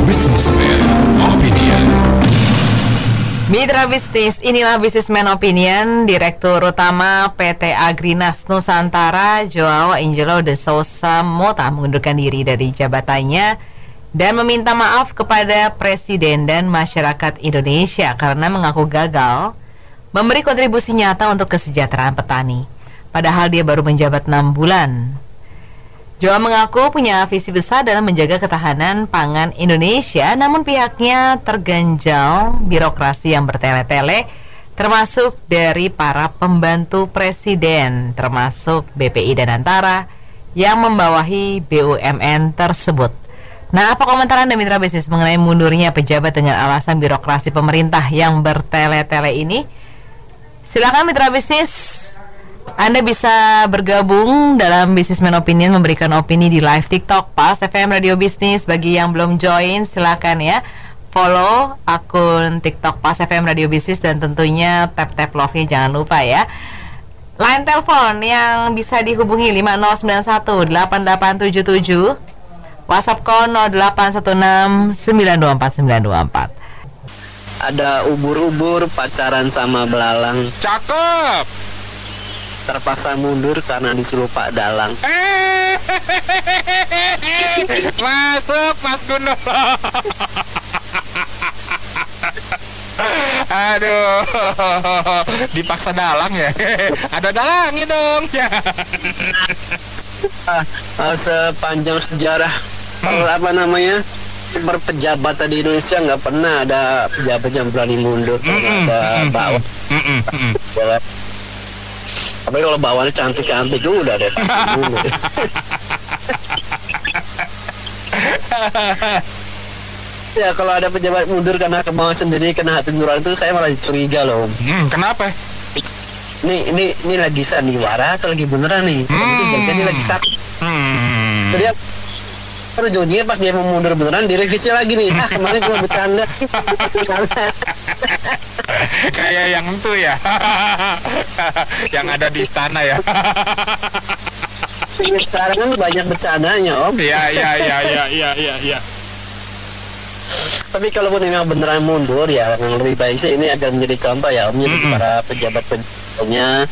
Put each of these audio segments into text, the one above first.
Businessman Opinion. Mitra bisnis, inilah Businessman Opinion. Direktur Utama PT Agrinas Nusantara, Joao Angelo de Souza Mota, mengundurkan diri dari jabatannya dan meminta maaf kepada Presiden dan masyarakat Indonesia karena mengaku gagal memberi kontribusi nyata untuk kesejahteraan petani. Padahal dia baru menjabat 6 bulan. Joao mengaku punya visi besar dalam menjaga ketahanan pangan Indonesia, namun pihaknya terganjal birokrasi yang bertele-tele, termasuk dari para pembantu presiden, termasuk BPI dan Antara yang membawahi BUMN tersebut. Nah, apa komentar Anda mitra bisnis mengenai mundurnya pejabat dengan alasan birokrasi pemerintah yang bertele-tele ini? Silakan mitra bisnis, Anda bisa bergabung dalam Businessman Opinion, memberikan opini di live TikTok Pas FM Radio Bisnis. Bagi yang belum join, silakan ya follow akun TikTok Pas FM Radio Bisnis dan tentunya tap love-nya jangan lupa ya. Line telepon yang bisa dihubungi 5091 8877, WhatsApp call 0816 924 924. Ada ubur-ubur pacaran sama belalang, Cakep. terpaksa mundur karena disuruh Pak Dalang. Masuk Mas Gunung. Aduh, dipaksa dalang ya. Ada dalangnya dong. Sepanjang sejarah berpejabat di Indonesia nggak pernah ada pejabat yang berani mundur karena ada bawah. Tapi kalau bawahnya cantik-cantik udah deh pasti mundur. Ya kalau ada pejabat mundur karena kemauan sendiri, kena hati nurani itu saya malah curiga loh. Kenapa? Ini lagi sandiwara atau lagi beneran nih? Jadi lagi sakit. Jadi ujungnya pas dia mau mundur beneran direvisi lagi nih. Kemarin cuma bercanda. Kayak yang itu ya. Yang ada di istana ya. Sekarang kan banyak bercandanya Om. Iya. Tapi kalau memang beneran mundur ya, yang lebih baik sih ini agar menjadi contoh ya Om, jadi para pejabat-pejabatnya,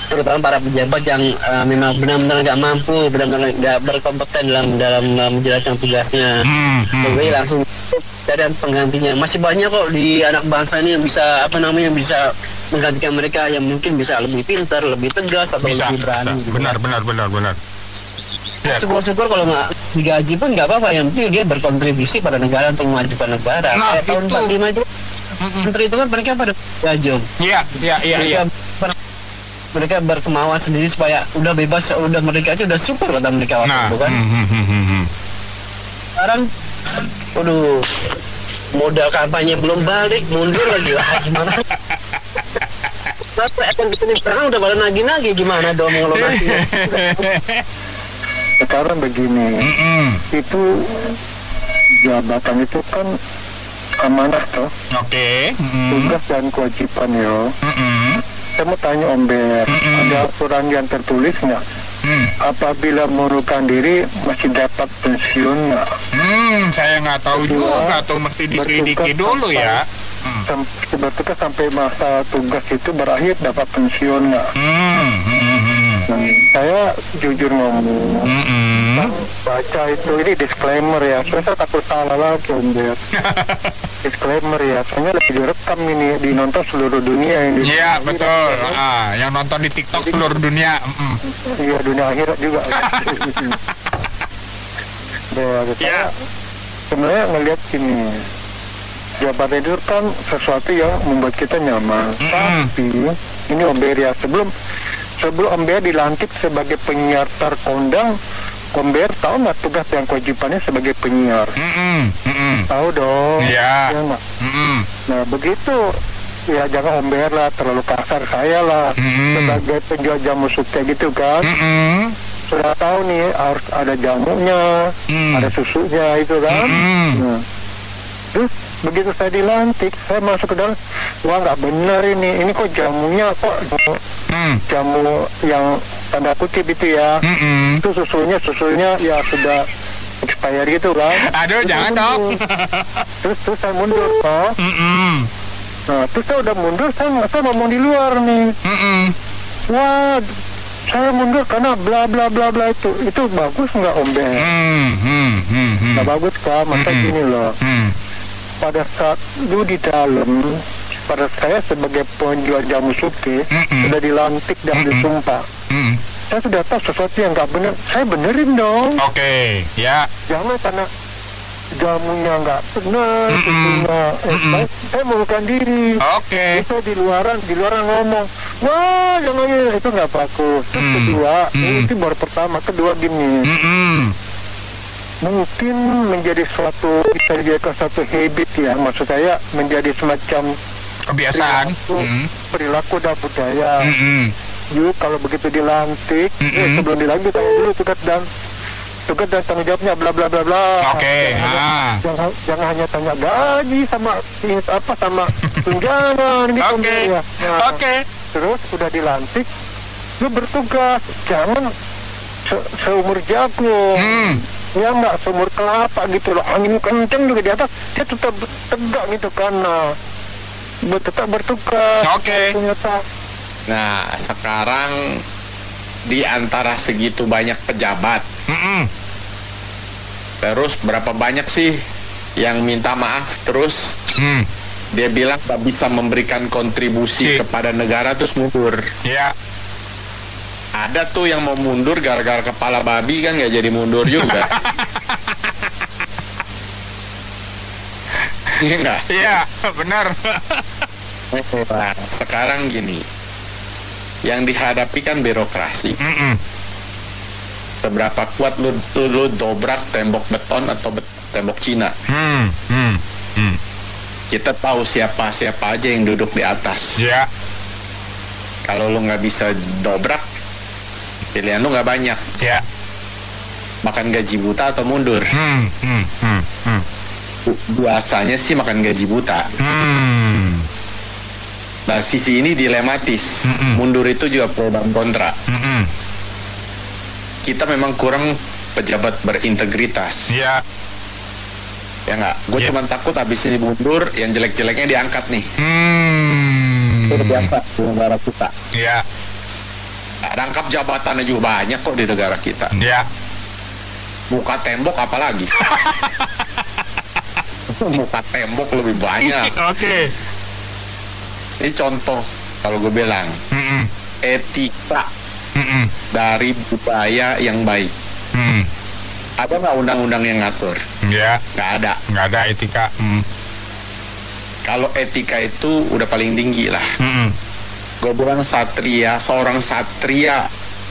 terutama para pejabat yang memang benar-benar nggak mampu, benar-benar nggak berkompeten dalam menjalankan tugasnya. Jadi langsung cari penggantinya. Masih banyak kok di anak bangsa ini yang bisa bisa menggantikan mereka, yang mungkin bisa lebih pintar, lebih tegas atau lebih berani. Benar. Ya. Syukur-syukur kalau nggak digaji pun nggak apa-apa, yang penting dia berkontribusi pada negara untuk memajukan negara. Nah, kayak tahun 45 itu menteri itu kan mereka pada gaji. Iya. Mereka berkemauan sendiri supaya udah bebas, udah mereka aja udah syukur kata mereka waktu itu kan. Sekarang modal kampanye belum balik, mundur lagi lah gimana? Tapi akan bikin sekarang udah pada nagih-nagih, gimana dong mengelolanya? Sekarang begini, itu jabatan itu kan amanah toh. Oke. Tugas dan kewajiban yo. Saya mau tanya Om Ber, ada aturan yang tertulis nggak? Apabila mengundurkan diri masih dapat pensiun nggak? Saya nggak tahu juga tuh, mesti diselidiki dulu ya. Sebetulnya sampai masa tugas itu berakhir dapat pensiun nggak? Saya jujur ngomong, baca itu ini disclaimer ya, saya takut salah lagi Om Ber. Disclaimer ya, soalnya lagi direkam ini, dinonton seluruh dunia ini. Iya betul, yang nonton di TikTok seluruh dunia. Iya, dunia akhirat juga. Saya sebenarnya ngelihat ini, jabatan itu kan sesuatu yang membuat kita nyaman. Tapi ini Om Ber ya, sebelum Om Ber dilantik sebagai penyiar terkondang, Om Ber tahu nggak tugas dan kewajibannya sebagai penyiar? Tahu dong. Iya. Nah begitu ya, jangan Om Ber lah terlalu kasar, saya lah sebagai penjual jamu suka gitu kan. Sudah tahu nih harus ada jamunya, ada susunya itu kan. Terus begitu saya dilantik, saya masuk ke dalam, wah nggak benar ini kok jamunya kok jamu yang tanda kutip itu ya, itu susunya ya sudah expired gitu kan. Aduh, Terus jangan saya dong. mundur. Terus saya mundur toh. Nah, terus saya udah mundur, saya ngomong di luar nih. Wah, saya mundur karena bla bla bla bla itu bagus nggak Om Ben? Nggak bagus kan? Masa gini loh. Pada saat lu di dalam, pada saya sebagai penjual jamu suke sudah dilantik dan disumpah. Saya sudah tahu sesuatu yang nggak benar, saya benerin dong. Oke, ya. Jangan karena jamunya nggak benar, saya mengundurkan diri. Oke. Itu di luaran ngomong, wah jangan itu nggak bagus. Terus kedua, ini baru pertama, kedua gini. Mungkin menjadi bisa dijadikan suatu habit ya, maksud saya menjadi semacam Kebiasaan. perilaku dan budaya. Yuk kalau begitu dilantik, sebelum dilantik tanya dulu tugas dan tanggung jawabnya bla bla bla bla. Oke. Jangan hanya tanya gaji sama tunjangan gitu. Oke. Ya. Nah, Oke. terus udah dilantik, lu bertugas, jangan seumur jagung. Ya nggak seumur kelapa gitu loh, angin kenceng juga di atas, dia tetap tegak gitu kan. Nah, tetap bertugas. Oke. Ternyata Nah, sekarang di antara segitu banyak pejabat, terus berapa banyak sih yang minta maaf terus dia bilang tak bisa memberikan kontribusi kepada negara terus mundur. Ya. Ada tuh yang mau mundur gara-gara kepala babi kan nggak jadi mundur juga. Iya nggak? Iya, benar. Nah, sekarang gini, yang dihadapi kan birokrasi. Seberapa kuat lu dobrak tembok beton atau tembok Cina? Kita tahu siapa aja yang duduk di atas. Ya. Kalau lu nggak bisa dobrak, pilihan lu nggak banyak. Ya. Makan gaji buta atau mundur. Biasanya sih makan gaji buta. Nah, sisi ini dilematis. Mundur itu juga pro dan kontra. Kita memang kurang pejabat berintegritas. Ya. Ya nggak? Gue cuma takut habis ini mundur, yang jelek-jeleknya diangkat nih. Itu biasa di negara kita. Ya. Rangkap jabatannya juga banyak kok di negara kita. Ya. Muka tembok apalagi? Muka tembok lebih banyak. Oke. Ini contoh kalau gue bilang etika dari budaya yang baik. Ada nggak undang-undang yang ngatur? Ya. Nggak ada. Nggak ada etika. Kalau etika itu udah paling tinggi lah. Gue bilang seorang satria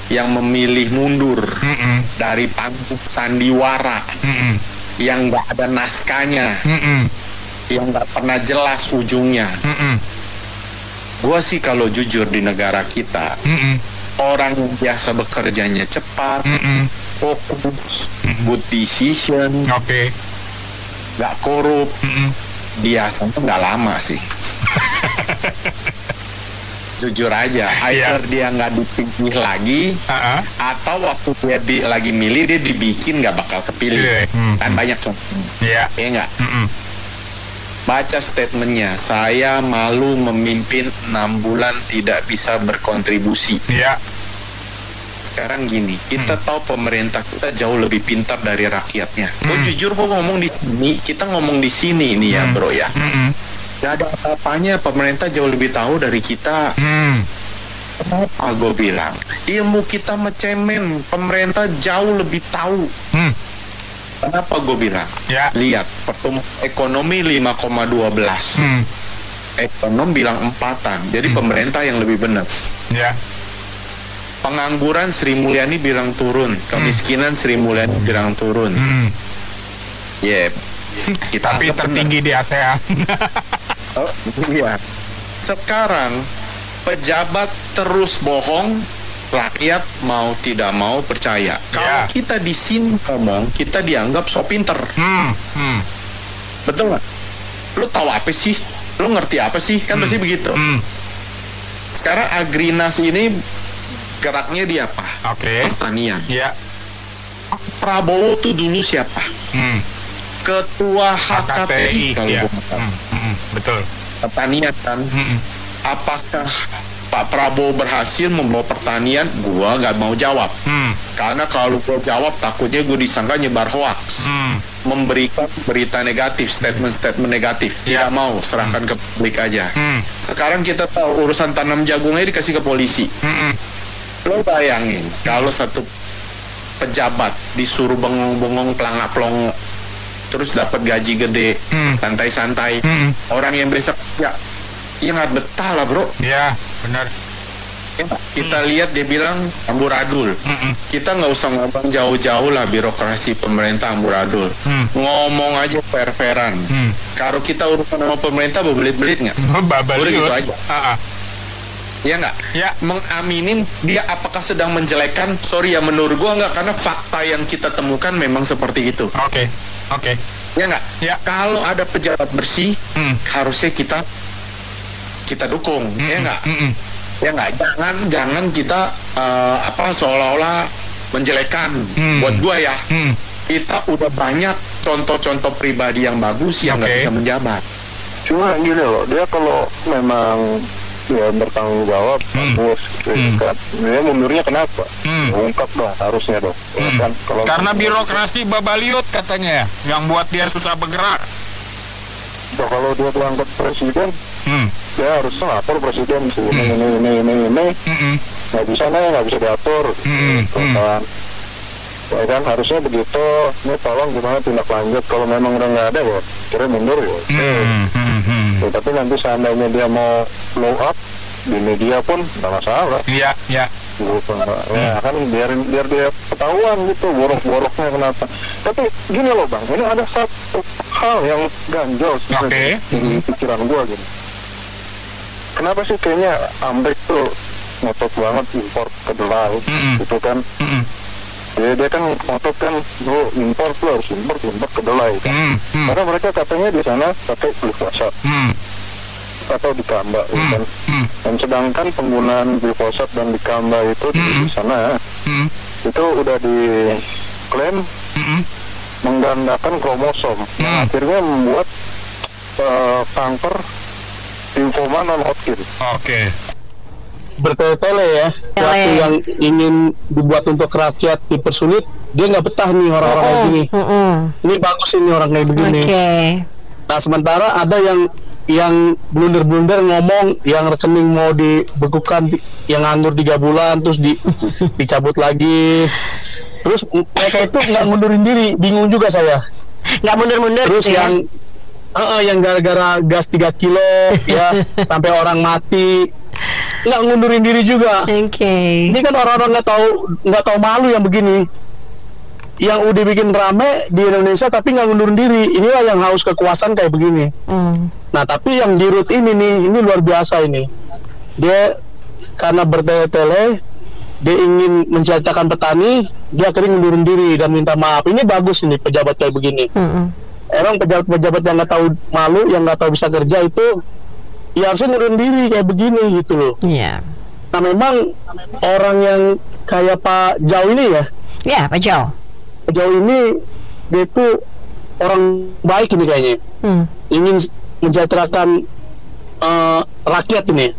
yang memilih mundur dari panggung sandiwara yang nggak ada naskahnya, yang nggak pernah jelas ujungnya. Gue sih kalau jujur di negara kita, orang yang biasa bekerjanya cepat, fokus, good decision, nggak korup, biasanya nggak lama sih. Jujur aja, either dia nggak dipilih lagi, atau waktu dia lagi milih dia dibikin nggak bakal kepilih. Kan banyak contohnya. Ya nggak? Baca statementnya, saya malu memimpin 6 bulan tidak bisa berkontribusi. Sekarang gini, kita tahu pemerintah kita jauh lebih pintar dari rakyatnya. Jujur gue ngomong di sini, kita ngomong di sini ini ya bro ya. Gak ada apa-apanya, pemerintah jauh lebih tahu dari kita. Kenapa gue bilang? Ilmu kita mencemen, pemerintah jauh lebih tahu. Kenapa gue bilang? Lihat, pertumbuhan ekonomi 5,12. Ekonom bilang 4-an, jadi pemerintah yang lebih benar. Pengangguran Sri Mulyani bilang turun, kemiskinan Sri Mulyani bilang turun. Kita tapi tertinggi di ASEAN. Iya. Sekarang pejabat terus bohong, rakyat mau tidak mau percaya. Kalau kita di sini ngomong, kita dianggap so pinter. Betul nggak? Lu tahu apa sih? Lu ngerti apa sih? Kan pasti begitu. Sekarang Agrinas ini geraknya di apa? Pertanian. Prabowo tuh dulu siapa? Ketua HKTI kalau ya. bukan. Betul. Pertanian kan. Apakah Pak Prabowo berhasil membawa pertanian? Gua nggak mau jawab. Karena kalau gua jawab takutnya gue disangka nyebar hoax. Memberikan berita negatif, statement negatif. Tidak mau, serahkan ke publik aja. Sekarang kita tahu urusan tanam jagungnya dikasih ke polisi. Lo bayangin kalau satu pejabat disuruh bengong-bengong pelangap-pelongo terus dapat gaji gede, santai-santai. Orang yang besok ya nggak betah lah, bro. Ya, benar. Kita lihat dia bilang amburadul. Kita nggak usah ngomong jauh-jauh lah birokrasi pemerintah amburadul. Ngomong aja fair-fairan. Kalau kita urusan sama pemerintah belit-belit nggak? Udah gitu aja. Ya nggak? Ya. Mengaminin dia apakah sedang menjelekan? Sorry ya, menurut gua nggak, karena fakta yang kita temukan memang seperti itu. Oke. Ya nggak? Ya. Kalau ada pejabat bersih, harusnya kita dukung. Ya nggak? Ya nggak, jangan kita seolah-olah menjelekan. Buat gua ya, kita udah banyak contoh-contoh pribadi yang bagus yang nggak bisa menjabat. Cuma gini loh, dia kalau memang dia bertanggung jawab, bagus, kan. Dia mundurnya kenapa? Ungkap lah harusnya dong. Kan, karena birokrasi babaliut katanya, yang buat dia susah bergerak. Kalau dia diangkat presiden, dia harus lapor presiden ini nggak bisa diatur, kan. Ya kan, harusnya begitu. Ini tolong gimana tindak lanjut, kalau memang udah nggak ada ya kira mundur ya. Tapi nanti seandainya dia mau blow up di media pun nggak masalah. Iya. Ya kan, biar dia ketahuan gitu borok-boroknya kenapa. Tapi gini loh Bang, ini ada satu hal yang ganjel di pikiran gua gitu. Kenapa sih kayaknya Amerika tuh ngotot banget impor kedelai gitu kan? Dia kan ngotot kan, impor harus impor kedelai kan? Karena mereka katanya di sana pakai glifosat atau dikamba kan? Dan sedangkan penggunaan glifosat dan dikamba itu di sana itu udah diklaim menggandakan kromosom, yang akhirnya membuat kanker limfoma non-Hodgkin. Bertele-tele ya, sesuatu yang ingin dibuat untuk rakyat dipersulit, dia nggak betah nih orang-orang kayak gini. Ini bagus ini orang kayak begini. Nah sementara ada yang blunder-blunder ngomong yang rekening mau dibekukan, yang nganggur 3 bulan terus dicabut lagi. Terus mereka itu nggak mundurin diri, bingung juga saya. Nggak mundur-mundur. Terus gitu yang gara-gara gas 3 kilo ya sampai orang mati, nggak ngundurin diri juga. Ini kan orang-orang nggak tahu malu yang begini, yang udah bikin rame di Indonesia tapi nggak ngundurin diri. Inilah yang haus kekuasaan kayak begini. Nah tapi yang di Rut ini luar biasa ini. Dia karena bertele-tele, dia ingin menceritakan petani, dia akhirnya ngundurin diri dan minta maaf. Ini bagus ini pejabat kayak begini. Emang pejabat-pejabat yang nggak tahu malu, yang nggak tahu bisa kerja itu ya harusnya ngundurin diri kayak begini gitu loh. Nah memang orang yang kayak Pak Jau ini ya, Pak Jau ini dia itu orang baik ini kayaknya. Ingin mensejahterakan rakyat ini.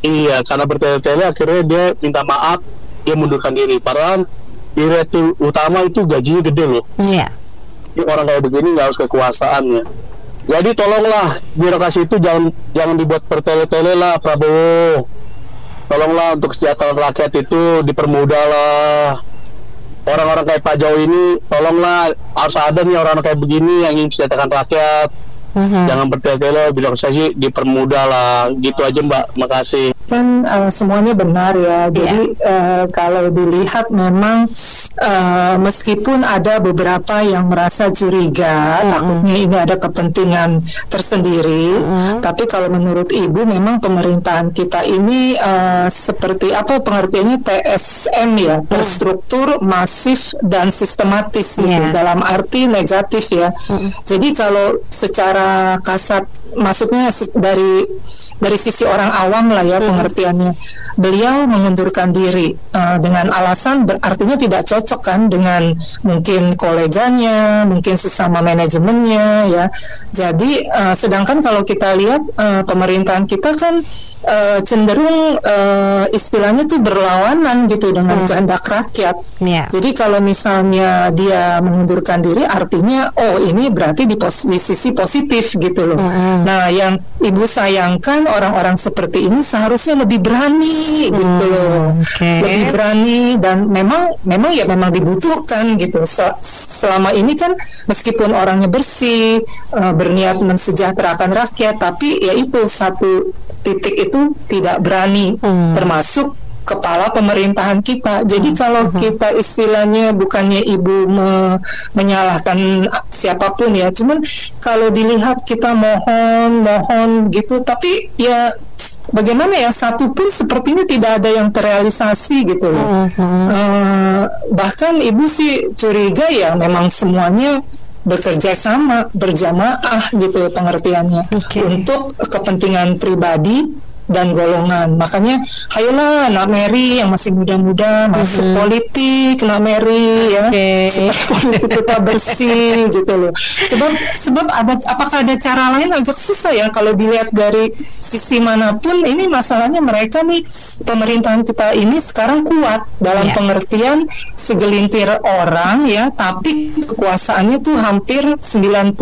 Iya, karena bertele-tele akhirnya dia minta maaf, dia mundurkan diri. Padahal direktur utama itu gajinya gede loh. Ini orang kayak begini nggak harus kekuasaannya. Jadi tolonglah birokrasi itu jangan dibuat bertele-tele lah, Prabowo. Tolonglah untuk kesejahteraan rakyat itu dipermudah lah. Orang-orang kayak Pak Jau ini tolonglah, harus ada nih orang-orang kayak begini yang ingin kesejahteraan rakyat. Jangan bertele-tele, birokrasi dipermudah lah. Gitu aja Mbak, makasih. Kan semuanya benar ya. Jadi kalau dilihat memang meskipun ada beberapa yang merasa curiga, takutnya ini ada kepentingan tersendiri, tapi kalau menurut Ibu memang pemerintahan kita ini seperti apa pengertiannya, TSM ya, terstruktur, masif dan sistematis gitu, dalam arti negatif ya. Jadi kalau secara kasat maksudnya dari sisi orang awam lah ya pengertiannya. Beliau mengundurkan diri dengan alasan artinya tidak cocok kan dengan mungkin koleganya, mungkin sesama manajemennya ya. Jadi sedangkan kalau kita lihat pemerintahan kita kan cenderung istilahnya tuh berlawanan gitu dengan kehendak rakyat. Jadi kalau misalnya dia mengundurkan diri artinya ini berarti di sisi positif gitu loh. Nah, yang Ibu sayangkan orang-orang seperti ini seharusnya lebih berani gitu loh. Lebih berani dan memang dibutuhkan gitu. Selama ini kan meskipun orangnya bersih, berniat mensejahterakan rakyat, tapi ya itu satu titik itu tidak berani, termasuk kepala pemerintahan kita. Jadi kalau kita istilahnya bukannya Ibu menyalahkan siapapun ya, cuman kalau dilihat kita mohon gitu, tapi ya bagaimana ya, satu pun sepertinya tidak ada yang terrealisasi gitu loh. Bahkan Ibu sih curiga ya memang semuanya bekerja sama, berjamaah gitu pengertiannya untuk kepentingan pribadi dan golongan. Makanya ayolah Nak Mary yang masih muda-muda masuk politik, Nak Mary ya, supaya politik kita bersih gitu loh. Sebab apakah ada cara lain? Agak susah ya kalau dilihat dari sisi manapun. Ini masalahnya mereka nih, pemerintahan kita ini sekarang kuat dalam pengertian segelintir orang ya, tapi kekuasaannya tuh hampir 99%.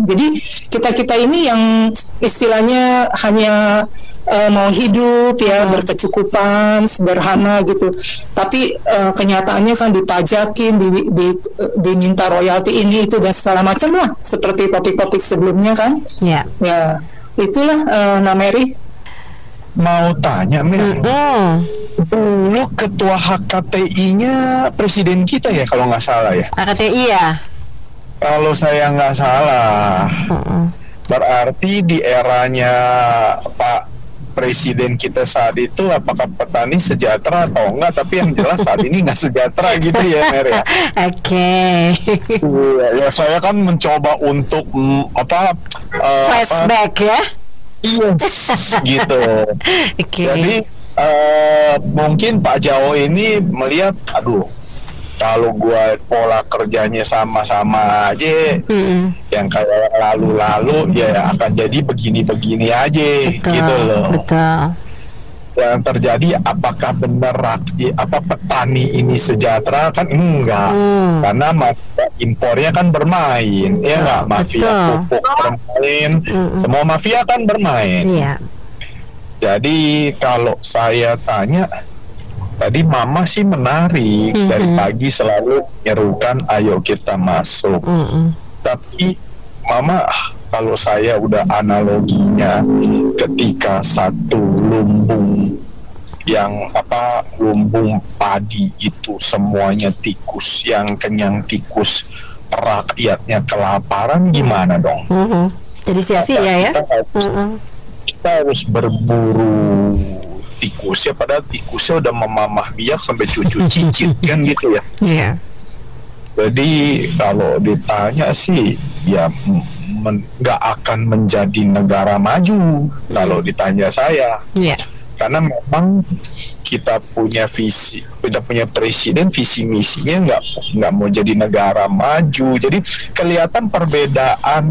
Jadi kita ini yang istilahnya hanya mau hidup ya, berkecukupan, sederhana gitu, tapi kenyataannya kan dipajakin, diminta royalti ini itu dan segala macam lah, seperti topik-topik sebelumnya kan. Ya itulah Nak Mary. Mau tanya Mary, dulu ketua HKTI-nya presiden kita ya kalau nggak salah ya. HKTI ya, kalau saya nggak salah. Berarti di eranya Pak Presiden kita saat itu, apakah petani sejahtera atau enggak? Tapi yang jelas saat ini nggak sejahtera gitu ya, Mer ya. Ya saya kan mencoba untuk flashback ya. Yes, gitu. Jadi mungkin Pak Jawo ini melihat, aduh, kalau gua pola kerjanya sama-sama aja, yang kayak lalu-lalu ya akan jadi begini-begini aja, gitu loh. Betul. Yang terjadi apakah benar petani ini sejahtera? Kan enggak, karena mafia impornya kan bermain, ya enggak, mafia pupuk bermain, semua mafia kan bermain. Jadi kalau saya tanya, tadi Mama sih menarik, dari pagi selalu nyerukan ayo kita masuk. Tapi Mama, kalau saya udah analoginya ketika satu lumbung yang lumbung padi itu semuanya tikus, yang kenyang tikus, rakyatnya kelaparan, gimana dong? Jadi sia-sia ya. Kita harus berburu tikusnya, padahal tikusnya udah memamah biak sampai cucu cicit kan gitu ya. Jadi kalau ditanya sih ya nggak akan menjadi negara maju kalau ditanya saya. Karena memang kita punya visi, kita punya presiden, visi misinya nggak mau jadi negara maju. Jadi kelihatan perbedaan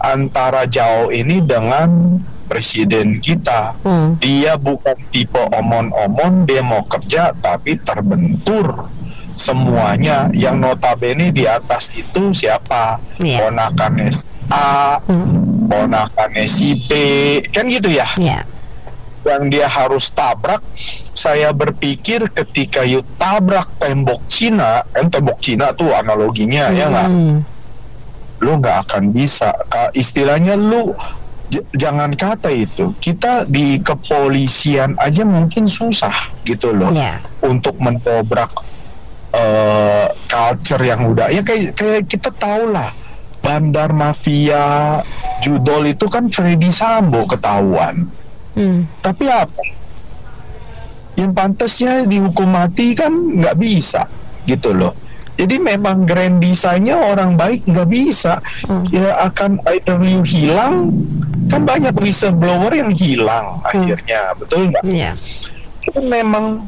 antara Jawa ini dengan presiden kita. Dia bukan tipe omon-omon, dia mau kerja tapi terbentur semuanya. Yang notabene di atas itu siapa? Ponakannya A, ponakannya si B, kan gitu ya. Yang dia harus tabrak. Saya berpikir ketika you tabrak tembok Cina, kan tembok Cina tuh analoginya ya nggak? Lu nggak akan bisa, istilahnya lu jangan kata itu, kita di kepolisian aja mungkin susah gitu loh untuk mendobrak culture yang udah ya kayak kita tahu lah, bandar mafia judol itu kan Freddy Sambo ketahuan. Tapi apa yang pantasnya dihukum mati kan nggak bisa gitu loh. Jadi memang grand design-nya orang baik nggak bisa. Ya akan either you hilang, kan banyak whistleblower yang hilang akhirnya, betul nggak? Itu memang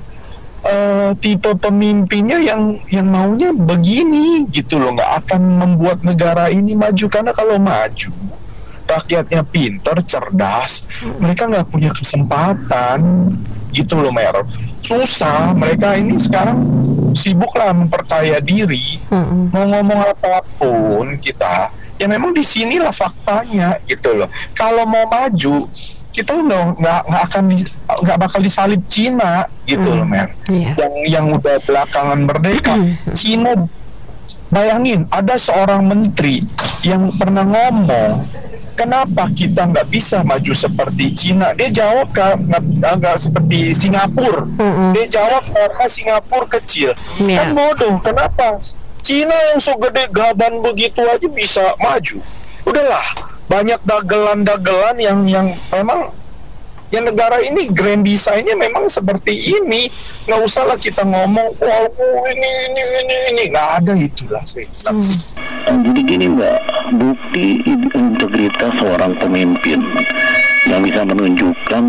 tipe pemimpinnya yang maunya begini gitu loh, nggak akan membuat negara ini maju. Karena kalau maju rakyatnya pintar, cerdas, mereka nggak punya kesempatan gitu loh, Mer. Susah, mereka ini sekarang sibuklah memperkaya diri, mau ngomong apapun kita, ya memang di sinilah faktanya gitu loh. Kalau mau maju, kita nggak bakal disalib Cina gitu loh, Mer. Yang udah belakangan merdeka, Cina. Bayangin, ada seorang menteri yang pernah ngomong, kenapa kita nggak bisa maju seperti Cina? Dia jawab nggak seperti Singapura. Dia jawab karena Singapura kecil. Kan bodoh. Kenapa? Cina yang so gede gaban begitu aja bisa maju. Udahlah, banyak dagelan-dagelan yang memang yang negara ini grand design-nya memang seperti ini. Nggak usahlah kita ngomong ini nggak ada itulah sih. Jadi gini Mbak, bukti integritas seorang pemimpin yang bisa menunjukkan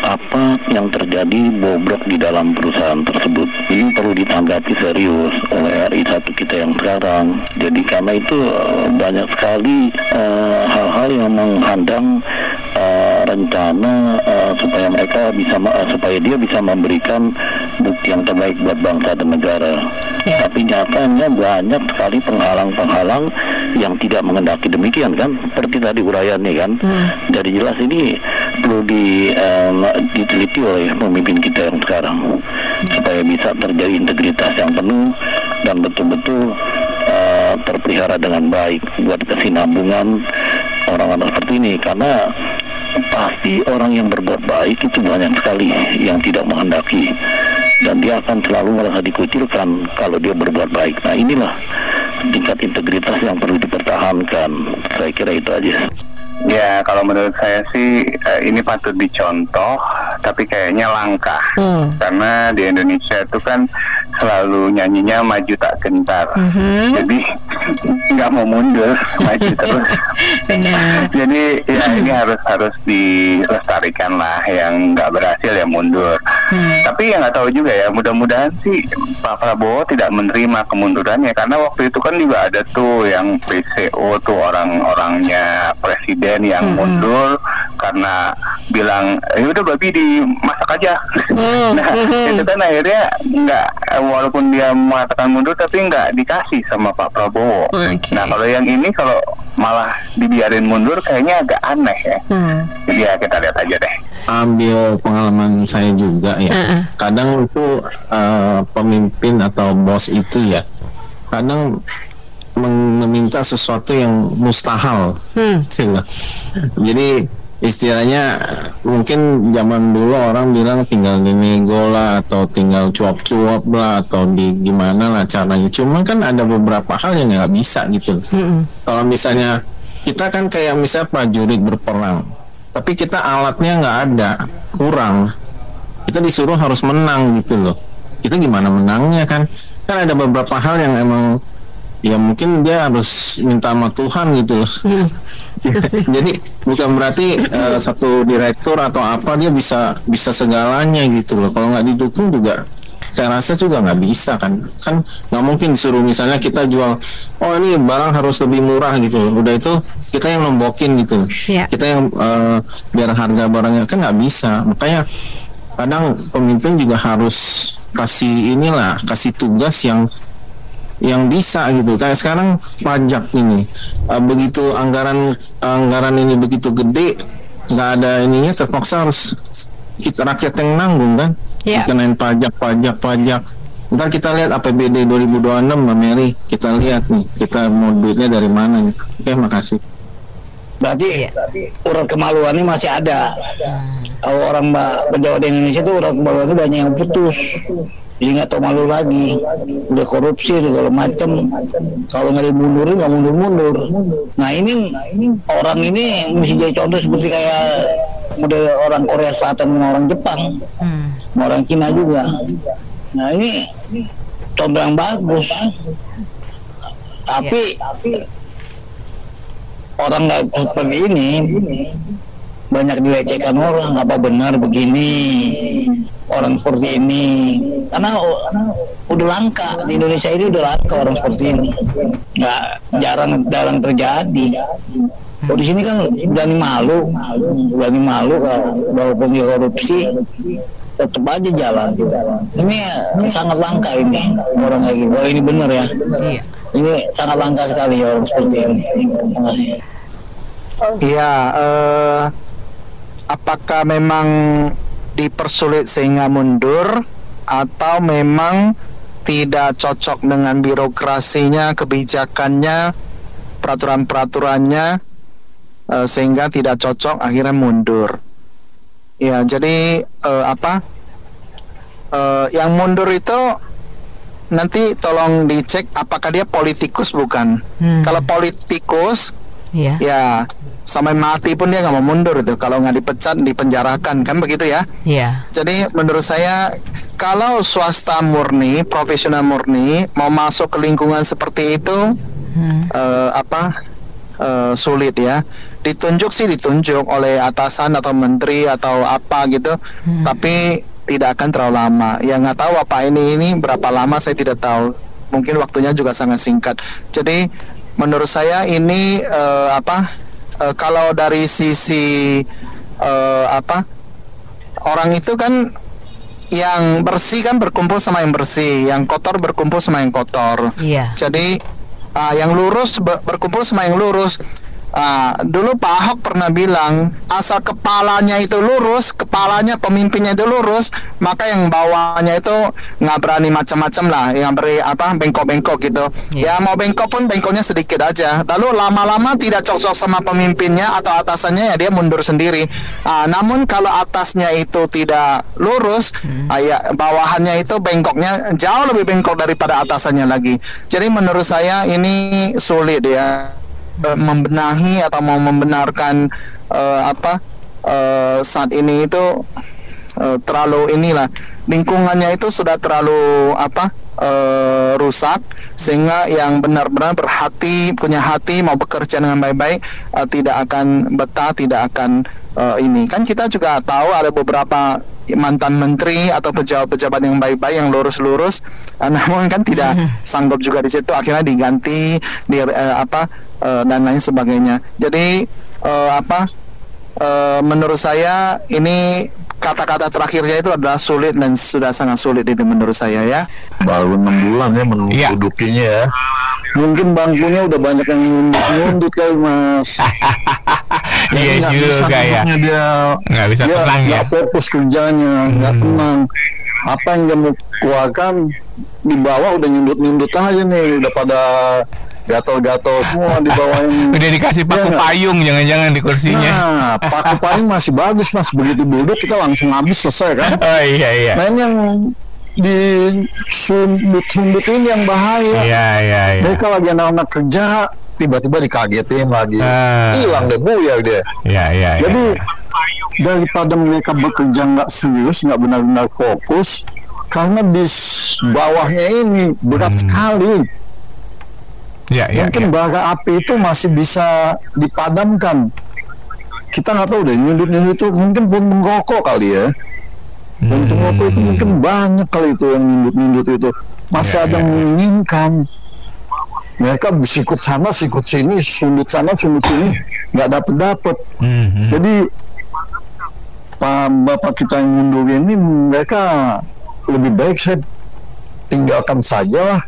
apa yang terjadi bobrok di dalam perusahaan tersebut. Ini perlu ditanggapi serius oleh RI1 kita yang sekarang. Jadi karena itu banyak sekali hal-hal yang menghadang rencana supaya dia bisa memberikan bukti yang terbaik buat bangsa dan negara. Tapi nyatanya banyak sekali penghalang-penghalang yang tidak mengendaki demikian kan, seperti tadi uraiannya kan. Jadi jelas ini perlu diteliti oleh pemimpin kita yang sekarang supaya bisa terjadi integritas yang penuh dan betul-betul terpelihara dengan baik buat kesinambungan orang-orang seperti ini. Karena pasti orang yang berbuat baik itu banyak sekali yang tidak menghendaki, dan dia akan selalu merasa dikucilkan kalau dia berbuat baik. Nah inilah tingkat integritas yang perlu dipertahankan. Saya kira itu aja. Ya, kalau menurut saya sih ini patut dicontoh, tapi kayaknya langka. Karena di Indonesia itu kan selalu nyanyinya maju tak gentar. Jadi nggak mau mundur, maju terus. Jadi ya ini harus dilestarikan lah, yang nggak berhasil ya mundur. Tapi ya nggak tahu juga ya, mudah-mudahan sih Pak Prabowo tidak menerima kemundurannya, karena waktu itu kan juga ada tuh yang PCO tuh orang-orangnya presiden yang mundur karena bilang ya udah babi dimasak aja. Nah itu kan akhirnya nggak, walaupun dia mengatakan mundur tapi nggak dikasih sama Pak Prabowo. Nah kalau yang ini kalau malah dibiarin mundur kayaknya agak aneh ya. Jadi ya kita lihat aja deh. Ambil pengalaman saya juga ya. Kadang itu pemimpin atau bos itu ya, kadang meminta sesuatu yang mustahil. Jadi istilahnya mungkin zaman dulu orang bilang tinggal dinego lah, atau tinggal cuap-cuap lah, atau gimana lah caranya. Cuma kan ada beberapa hal yang nggak bisa gitu. Kalau misalnya kita kan kayak misalnya prajurit berperang, tapi kita alatnya nggak ada, kurang, kita disuruh harus menang gitu loh. Kita gimana menangnya kan? Kan ada beberapa hal yang emang ya mungkin dia harus minta sama Tuhan gitu loh. Jadi bukan berarti satu direktur atau apa dia bisa segalanya gitu loh. Kalau nggak didukung juga saya rasa juga nggak bisa kan nggak mungkin disuruh misalnya kita jual, oh ini barang harus lebih murah gitu loh. Udah itu kita yang nombokin gitu, kita yang biar harga barangnya, kan nggak bisa. Makanya kadang pemimpin juga harus kasih tugas yang bisa gitu. Kayak sekarang pajak ini, begitu anggaran ini begitu gede, nggak ada ininya, terpaksa harus kita rakyat yang nanggung kan. Dikenain pajak. Ntar kita lihat APBD 2026 Mbak Mary, kita lihat nih kita mau duitnya dari mana nih. Oke, makasih. Berarti urat kemaluan ini masih ada. Kalau orang pejabat Indonesia itu urat kemaluan itu banyak yang putus, jadi nggak tahu malu lagi, udah korupsi segala macam. Kalau nggak dimundurin nggak mundur. Nah ini orang ini mesti jadi contoh seperti kayak model orang Korea Selatan sama orang Jepang, sama orang Cina juga. Nah ini contoh yang bagus. Tapi orang nggak seperti ini banyak dilecehkan orang, apa benar begini orang seperti ini, karena udah langka di Indonesia ini, udah langka orang seperti ini, nggak jarang terjadi. Kalau di sini kan berani malu kalau walaupun dia korupsi tetap aja jalan. Ini sangat langka ini orang lagi. Kalau ini benar ya, ini sangat langka sekali orang seperti ini. Iya, apakah memang dipersulit sehingga mundur, atau memang tidak cocok dengan birokrasinya, kebijakannya, peraturan-peraturannya, sehingga tidak cocok akhirnya mundur. Ya, jadi yang mundur itu nanti tolong dicek apakah dia politikus bukan. Kalau politikus, ya sampai mati pun dia nggak mau mundur itu. Kalau nggak dipecat, dipenjarakan, kan begitu ya. Jadi menurut saya kalau swasta murni, profesional murni mau masuk ke lingkungan seperti itu, sulit ya. Ditunjuk oleh atasan atau menteri atau apa gitu, tapi tidak akan terlalu lama. Ya nggak tahu apa ini berapa lama, saya tidak tahu. Mungkin waktunya juga sangat singkat. Jadi menurut saya ini kalau dari sisi orang itu kan yang bersih kan berkumpul sama yang bersih, yang kotor berkumpul sama yang kotor. Jadi yang lurus berkumpul sama yang lurus. Dulu Pak Ahok pernah bilang, asal kepalanya itu lurus, kepalanya pemimpinnya itu lurus, maka yang bawahnya itu nggak berani macam-macam lah, yang beri bengkok-bengkok gitu. Ya mau bengkok pun bengkoknya sedikit aja. Lalu lama-lama tidak cocok sama pemimpinnya atau atasannya, ya dia mundur sendiri. Namun kalau atasnya itu tidak lurus, ya bawahannya itu bengkoknya jauh lebih bengkok daripada atasannya lagi. Jadi menurut saya ini sulit ya, membenahi atau mau membenarkan saat ini itu terlalu lingkungannya itu sudah terlalu rusak, sehingga yang benar-benar punya hati mau bekerja dengan baik-baik tidak akan betah, tidak akan kan kita juga tahu ada beberapa mantan menteri atau pejabat-pejabat yang baik-baik yang lurus-lurus, namun kan tidak sanggup juga di situ, akhirnya diganti dan lain sebagainya. Jadi menurut saya ini kata-kata terakhirnya itu adalah sulit, dan sudah sangat sulit itu menurut saya ya. Baru 6 bulan ya mendudukinya ya. Mungkin bangkunya udah banyak yang nyundut kali Mas. Iya juga ya. Dia nggak bisa tenang ya. Nggak fokus kerjanya, nggak tenang. Apa yang dia mau keluarkan di bawah udah nyundut aja nih, udah pada gatal-gatal semua di bawah ini. Udah dikasih paku payung jangan-jangan di kursinya. Nah, paku payung masih bagus Mas, begitu duduk kita langsung habis, selesai kan. Oh iya. Nah, yang di sundut ini yang bahaya. Iya. Mereka lagi anak-anak kerja, tiba-tiba dikagetin lagi, hilang deh, buyar dia. Iya. Jadi daripada mereka bekerja nggak serius, nggak benar-benar fokus, karena di bawahnya ini berat sekali. Mungkin bara api itu masih bisa dipadamkan. Kita nggak tahu deh, nyundut itu mungkin pun merokok kali ya. Untuk merokok itu mungkin banyak kali itu yang nyundut itu. Masih ada yang menginginkan. Mereka sikut sana, sikut sini, sundut sana, sundut sini, nggak dapet. Jadi bapak kita yang mundur ini, mereka lebih baik saya tinggalkan saja lah,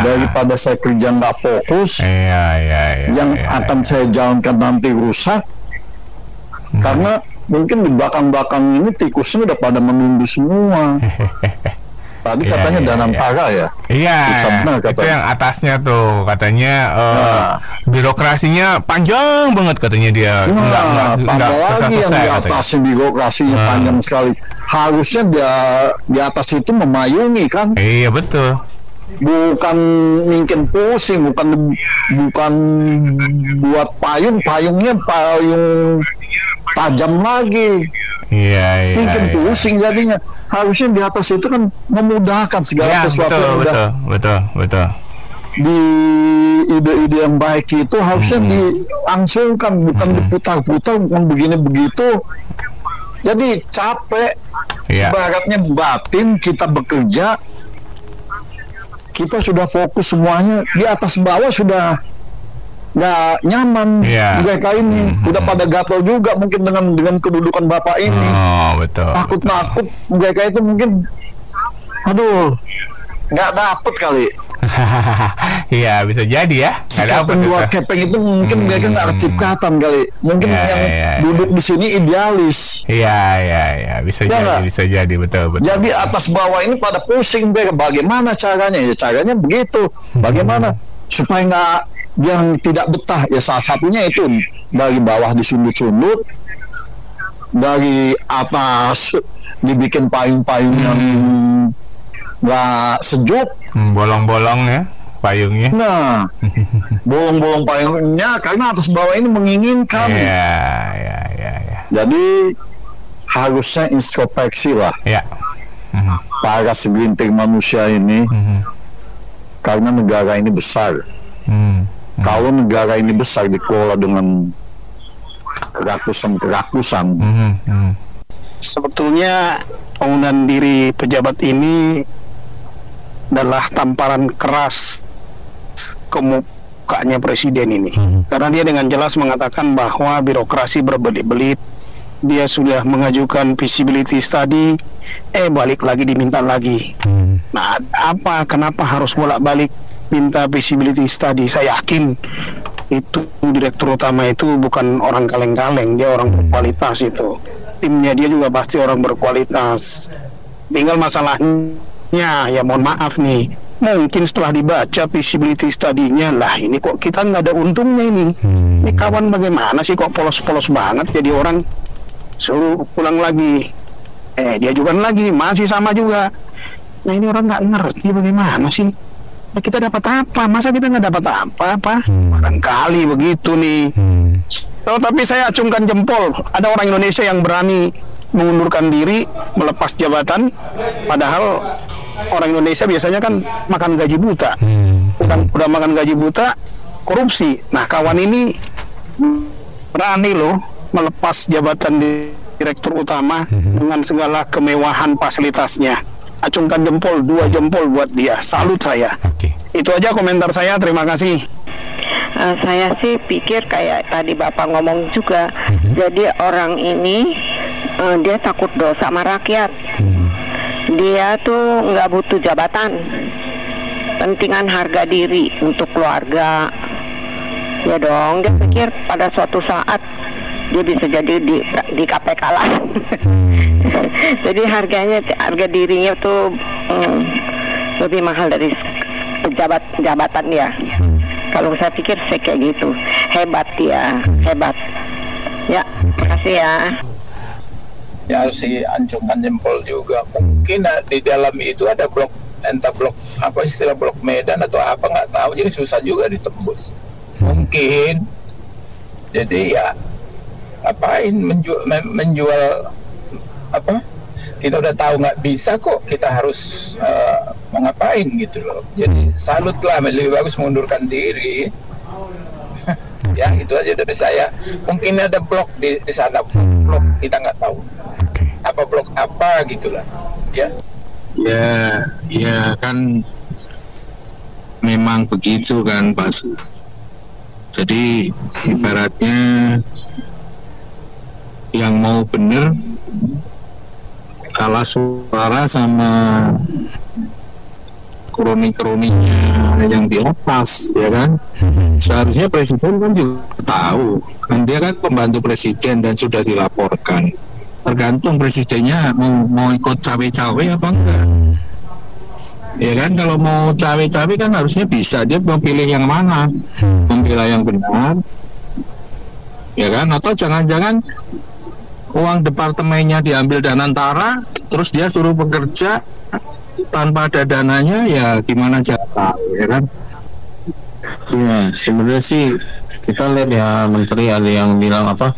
daripada saya kerja nggak fokus, yang akan saya jalankan nanti rusak, karena mungkin di belakang-belakang ini tikusnya udah pada menunduk semua. Tadi katanya Danantara ya? Iya, itu yang atasnya tuh katanya birokrasinya panjang banget katanya dia. Tambah lagi yang di atas birokrasinya panjang sekali. Harusnya di atas itu memayungi kan? Iya betul. Bukan mungkin pusing, bukan buat payungnya payung tajam lagi. Iya. Mungkin pusing jadinya. Harusnya di atas itu kan memudahkan segala sesuatu. Betul. Di ide-ide yang baik itu harusnya dilangsungkan, bukan diputar-putar, bukan begini begitu. Jadi capek. Ibaratnya batin kita bekerja, kita sudah fokus semuanya, di atas bawah sudah nggak nyaman. Mereka ini udah pada gatel juga mungkin dengan kedudukan bapak ini. Takut mereka itu mungkin, aduh, nggak dapet kali. Iya, bisa jadi ya. Sikapin dua kepeng itu mungkin mereka nggak kecipkatan kali. Mungkin yang duduk di sini idealis. Iya. Bisa jadi betul. Jadi atas bawah ini pada pusing mereka. Bagaimana caranya? Ya caranya begitu. Bagaimana supaya nggak yang tidak betah? Ya salah satunya itu dari bawah disundut-sundut, dari atas dibikin payung-payung yang nggak sejuk, bolong-bolong ya payungnya. Nah, bolong-bolong payungnya karena atas bawah ini menginginkan. Iya. Jadi harusnya introspeksi lah. Para segelintir manusia ini, karena negara ini besar. Kalau negara ini besar dikelola dengan kerakusan, sebetulnya penggunaan diri pejabat ini adalah tamparan keras ke mukanya presiden ini. Karena dia dengan jelas mengatakan bahwa birokrasi berbelit-belit. Dia sudah mengajukan feasibility study, balik lagi diminta lagi. Nah, kenapa harus bolak-balik minta feasibility study? Saya yakin itu direktur utama itu bukan orang kaleng-kaleng, dia orang berkualitas itu. Timnya dia juga pasti orang berkualitas. Tinggal masalahnya, ya mohon maaf nih, mungkin setelah dibaca feasibility study-nya, lah ini kok kita nggak ada untungnya ini. Ini kawan bagaimana sih kok polos-polos banget, jadi orang suruh pulang lagi. Dia juga lagi, masih sama juga. Nah ini orang nggak ngerti bagaimana sih. Nah, kita dapat apa? Masa kita nggak dapat apa-apa? Barangkali begitu nih. Tapi saya acungkan jempol, ada orang Indonesia yang berani mengundurkan diri, melepas jabatan, padahal orang Indonesia biasanya kan makan gaji buta. Udah makan gaji buta, korupsi. Nah, kawan ini berani loh melepas jabatan direktur utama dengan segala kemewahan fasilitasnya. Acungkan jempol, 2 jempol buat dia. Salut saya. Itu aja komentar saya, terima kasih. Saya sih pikir kayak tadi Bapak ngomong juga. Jadi orang ini dia takut dosa sama rakyat. Dia tuh nggak butuh jabatan, pentingan harga diri untuk keluarga. Ya dong, dia pikir pada suatu saat dia bisa jadi di KPK lah. Jadi harga dirinya tuh lebih mahal dari jabatan dia. Kalau saya pikir saya kayak gitu. Hebat dia, hebat. Ya, makasih ya. Ya harus diancungkan jempol juga. Mungkin di dalam itu ada blok, entah blok apa istilah blok Medan atau apa nggak tahu. Jadi susah juga ditembus. Mungkin. Jadi ya apain menjual apa? Kita udah tahu nggak bisa kok. Kita harus ngapain gitu loh. Jadi salut lah, lebih bagus mengundurkan diri. Ya itu aja dari saya. Mungkin ada blok di sana, blok kita nggak tahu. Apa blok apa gitulah. Ya kan memang begitu kan Pak Su. Jadi ibaratnya yang mau bener kalah suara sama kroni-kroninya yang di atas, ya kan? Seharusnya presiden kan juga tahu, kan dia kan pembantu presiden dan sudah dilaporkan. Tergantung presidennya mau ikut cawe-cawe apa enggak. Ya kan, kalau mau cawe-cawe kan harusnya bisa dia memilih yang mana, memilih yang benar, ya kan? Atau jangan-jangan uang departemennya diambil Danantara, terus dia suruh bekerja tanpa ada dananya, ya gimana cara, ya kan? Ya sebenarnya sih kita lihat ya, menteri ada yang bilang apa,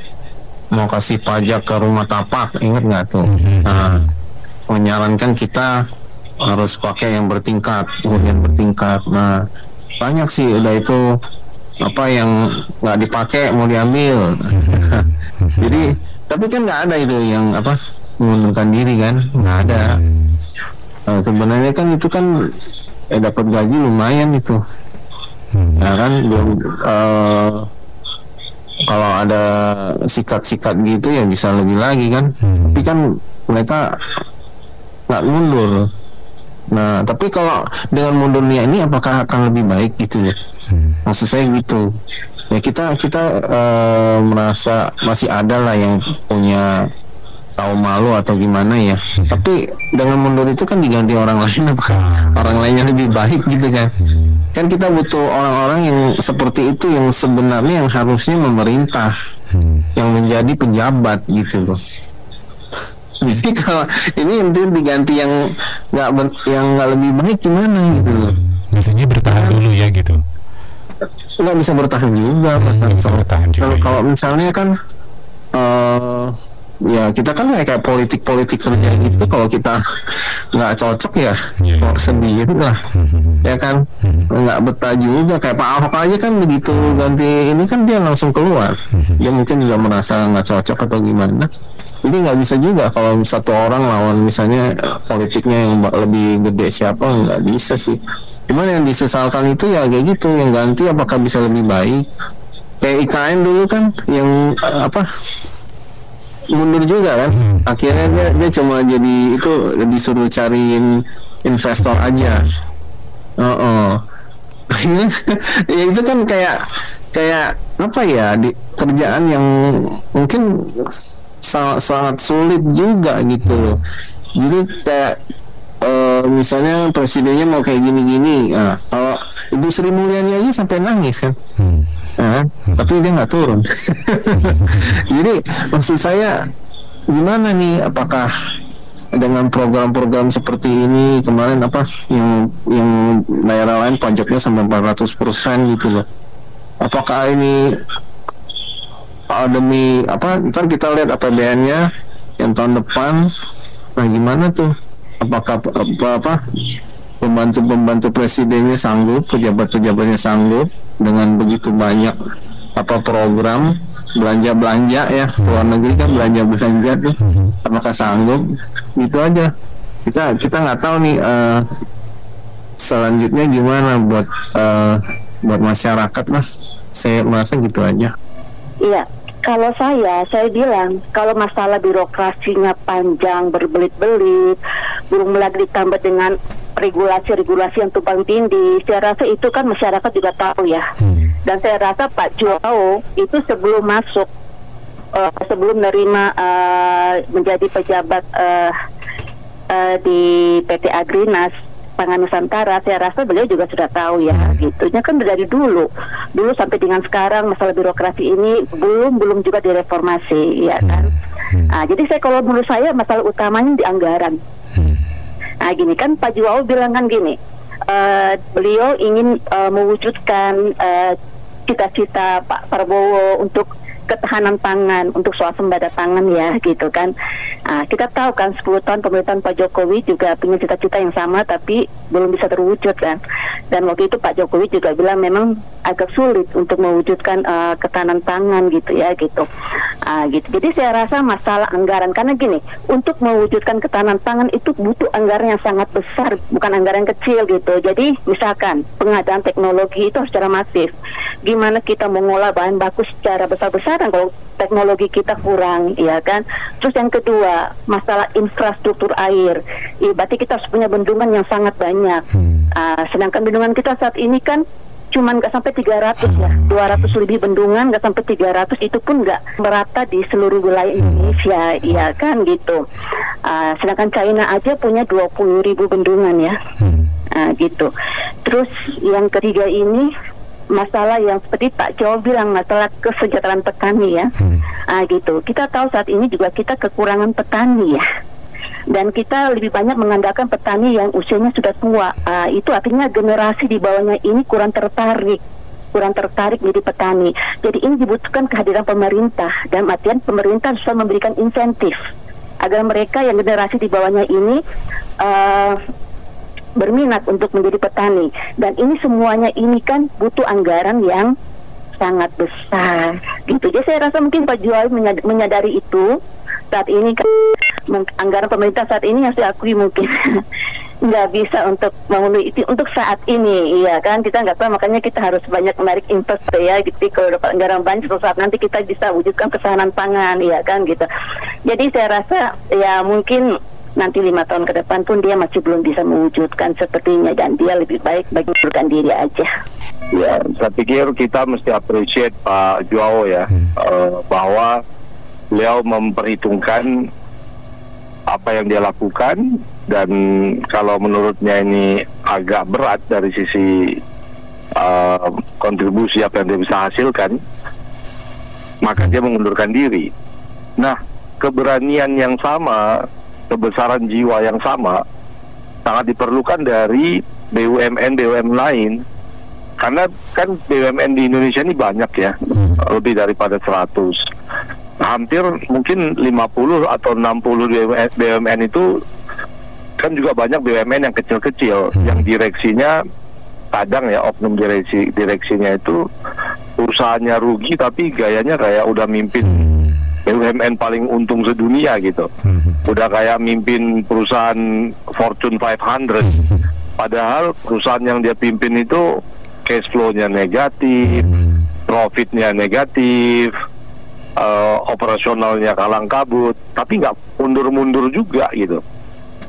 mau kasih pajak ke rumah tapak, ingat nggak tuh? Nah, menyarankan kita harus pakai yang bertingkat, hunian bertingkat. Nah, banyak sih udah itu apa yang nggak dipakai mau diambil. Jadi tapi kan nggak ada itu yang apa mengundurkan diri kan, nggak ada. Sebenarnya kan itu kan dapat gaji lumayan itu. Nah kan belum kalau ada sikat-sikat gitu ya bisa lebih lagi kan. Tapi kan mereka nggak mundur. Nah tapi kalau dengan mundurnya ini apakah akan lebih baik gitu ya? Maksud saya gitu. Ya kita merasa masih ada lah yang punya tahu malu atau gimana ya. Tapi dengan mundur itu kan diganti orang lain, apakah orang lainnya lebih baik gitu kan? Kan kita butuh orang-orang yang seperti itu, yang sebenarnya yang harusnya memerintah, yang menjadi pejabat gitu loh. Jadi kalau ini diganti yang nggak lebih baik gimana gitu loh? Biasanya bertahan dulu ya gitu. Nggak bisa bertahan juga, Mas. Kalau misalnya kan ya kita kan kayak politik kerja gitu, kalau kita nggak cocok ya keluar sendiri lah, ya kan, nggak betah juga. Kayak Pak Ahok aja kan begitu ganti ini kan dia langsung keluar, dia mungkin juga merasa nggak cocok atau gimana. Jadi nggak bisa juga kalau satu orang lawan misalnya politiknya yang lebih gede siapa, nggak bisa sih. Cuman yang disesalkan itu ya kayak gitu, yang ganti apakah bisa lebih baik. Kayak IKN dulu kan yang mundur juga kan, akhirnya dia cuma jadi itu disuruh cariin investor aja. Ya itu kan kayak apa ya, kerjaan yang mungkin sangat sulit juga gitu loh. Jadi kayak misalnya presidennya mau kayak gini-gini, kalau Ibu Sri Mulyani aja sampai nangis kan, tapi dia nggak turun. Jadi maksud saya gimana nih, apakah dengan program-program seperti ini kemarin apa yang daerah lain pajaknya sampai 400% gitu loh, apakah ini demi apa, ntar kita lihat APBN-nya yang tahun depan. Nah gimana tuh, apakah pembantu presidennya sanggup, pejabat-pejabatnya sanggup dengan begitu banyak program belanja ya, luar negeri kan belanja tuh, apakah sanggup? Gitu aja, kita nggak tahu nih selanjutnya gimana buat masyarakat, Mas. Saya merasa gitu aja. Iya. Kalau saya bilang kalau masalah birokrasinya panjang, berbelit-belit, belum lagi ditambah dengan regulasi-regulasi yang tumpang tindih, saya rasa itu kan masyarakat juga tahu ya. Dan saya rasa Pak Joao itu sebelum masuk, sebelum menerima menjadi pejabat di PT Agrinas Pangan Nusantara, saya rasa beliau juga sudah tahu ya, gitunya kan dari dulu sampai dengan sekarang masalah birokrasi ini belum juga direformasi, ya kan. Jadi kalau menurut saya masalah utamanya di anggaran. Nah gini kan Pak Joao bilang kan gini, beliau ingin mewujudkan cita-cita Pak Prabowo untuk ketahanan pangan, untuk swasembada pangan ya gitu kan. Kita tahu kan 10 tahun pemerintahan Pak Jokowi juga punya cita-cita yang sama tapi belum bisa terwujud kan. Dan waktu itu Pak Jokowi juga bilang memang agak sulit untuk mewujudkan ketahanan pangan gitu ya gitu. Gitu. Jadi saya rasa masalah anggaran, karena gini, untuk mewujudkan ketahanan pangan itu butuh anggaran yang sangat besar, bukan anggaran kecil gitu. Jadi misalkan pengadaan teknologi itu secara masif. Gimana kita mengolah bahan baku secara besar-besaran kalau teknologi kita kurang, ya kan. Terus yang kedua, masalah infrastruktur air. Berarti kita harus punya bendungan yang sangat banyak. Sedangkan bendungan kita saat ini kan cuman nggak sampai 300 ya, 200 lebih bendungan, nggak sampai 300, itu pun nggak merata di seluruh wilayah Indonesia, ya kan gitu. Sedangkan China aja punya 20.000 bendungan ya, gitu. Terus yang ketiga ini masalah yang seperti Pak Joao bilang, masalah kesejahteraan petani ya, gitu. Kita tahu saat ini juga kita kekurangan petani ya. Dan kita lebih banyak mengandalkan petani yang usianya sudah tua. Itu artinya generasi di bawahnya ini kurang tertarik kurang tertarik menjadi petani. Jadi ini dibutuhkan kehadiran pemerintah, dalam artian pemerintah harus memberikan insentif agar mereka yang generasi di bawahnya ini berminat untuk menjadi petani. Dan ini semuanya ini kan butuh anggaran yang sangat besar gitu. Jadi saya rasa mungkin Pak Joawi menyadari itu. Saat ini kan anggaran pemerintah saat ini harus diakui mungkin nggak bisa untuk memenuhi itu untuk saat ini, iya kan, kita nggak tahu, makanya kita harus banyak menarik investor ya gitu. Kalau dapat anggaran banyak, suatu saat nanti kita bisa wujudkan ketahanan pangan, iya kan gitu. Jadi saya rasa ya mungkin nanti 5 tahun ke depan pun dia masih belum bisa mewujudkan sepertinya, dan dia lebih baik mengundurkan diri aja. Ya, saya pikir kita mesti appreciate Pak Joao ya, bahwa beliau memperhitungkan apa yang dia lakukan, dan kalau menurutnya ini agak berat dari sisi kontribusi apa yang dia bisa hasilkan, maka dia mengundurkan diri. Nah, keberanian yang sama, kebesaran jiwa yang sama sangat diperlukan dari BUMN lain, karena kan BUMN di Indonesia ini banyak ya, lebih daripada 100. Hampir mungkin 50 atau 60 BUMN itu kan juga banyak BUMN yang kecil-kecil, yang direksinya kadang ya, oknum direksinya itu perusahaannya rugi tapi gayanya kayak udah mimpin BUMN paling untung sedunia gitu, udah kayak mimpin perusahaan Fortune 500, padahal perusahaan yang dia pimpin itu cash flow-nya negatif, profitnya negatif, operasionalnya kalang kabut, tapi nggak mundur-mundur juga gitu.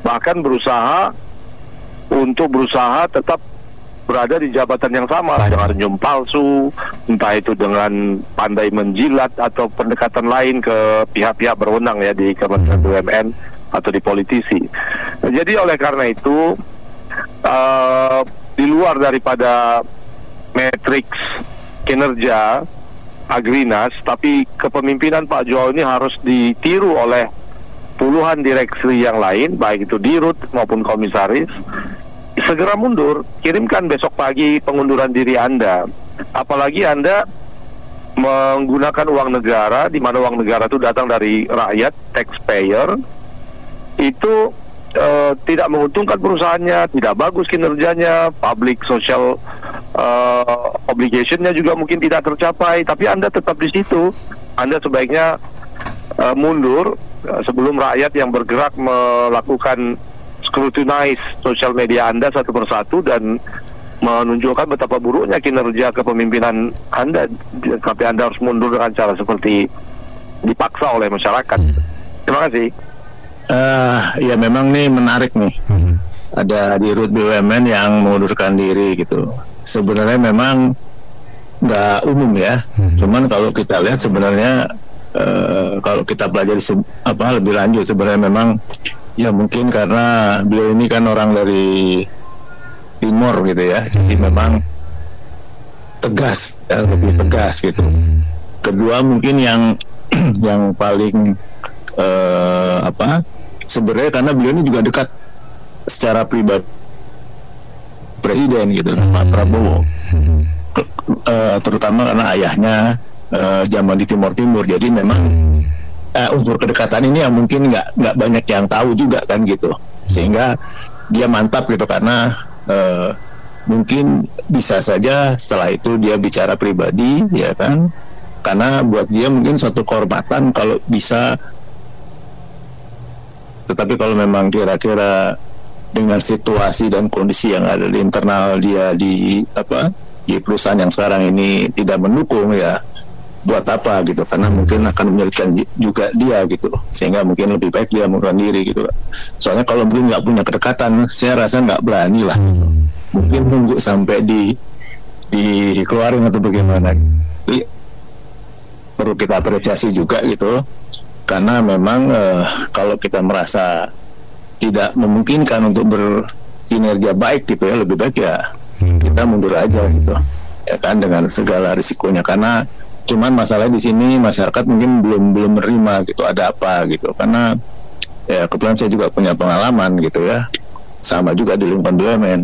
Bahkan berusaha tetap berada di jabatan yang sama dengan senyum palsu, entah itu dengan pandai menjilat atau pendekatan lain ke pihak-pihak berwenang ya di Kementerian BUMN atau di politisi. Nah, jadi oleh karena itu di luar daripada matriks kinerja Agrinas, tapi kepemimpinan Pak Joao ini harus ditiru oleh puluhan direksi yang lain, baik itu dirut maupun komisaris. Segera mundur, kirimkan besok pagi pengunduran diri Anda. Apalagi Anda menggunakan uang negara, di mana uang negara itu datang dari rakyat, taxpayer, itu tidak menguntungkan perusahaannya, tidak bagus kinerjanya, public social obligation-nya juga mungkin tidak tercapai, tapi Anda tetap di situ. Anda sebaiknya mundur sebelum rakyat yang bergerak melakukan scrutinize sosial media Anda satu persatu dan menunjukkan betapa buruknya kinerja kepemimpinan Anda, tapi Anda harus mundur dengan cara seperti dipaksa oleh masyarakat. Terima kasih. Ya memang nih menarik nih. Ada dirut BUMN yang mengundurkan diri gitu. Sebenarnya memang nggak umum ya. Cuman kalau kita lihat sebenarnya kalau kita pelajari lebih lanjut, sebenarnya memang ya mungkin karena beliau ini kan orang dari Timur gitu ya. Jadi memang tegas, lebih tegas gitu. Kedua mungkin yang paling sebenarnya karena beliau ini juga dekat secara pribadi presiden gitu, Pak Prabowo, terutama karena ayahnya zaman di Timur, jadi memang unsur kedekatan ini yang mungkin nggak banyak yang tahu juga kan gitu, sehingga dia mantap gitu karena mungkin bisa saja setelah itu dia bicara pribadi ya kan, karena buat dia mungkin suatu kehormatan kalau bisa. Tetapi kalau memang kira-kira dengan situasi dan kondisi yang ada di internal dia di perusahaan yang sekarang ini tidak mendukung, ya buat apa gitu, karena mungkin akan menyulitkan juga dia gitu, sehingga mungkin lebih baik dia mengundurkan diri gitu. Soalnya kalau mungkin nggak punya kedekatan, saya rasa nggak berani lah, mungkin nunggu sampai dikeluarin atau bagaimana. Jadi, perlu kita apresiasi juga gitu. Karena memang kalau kita merasa tidak memungkinkan untuk berkinerja baik gitu ya, lebih baik ya kita mundur aja gitu ya kan, dengan segala risikonya. Karena cuman masalah di sini masyarakat mungkin belum menerima gitu ada apa gitu, karena ya kebetulan saya juga punya pengalaman gitu ya, sama juga di lingkungan BUMN.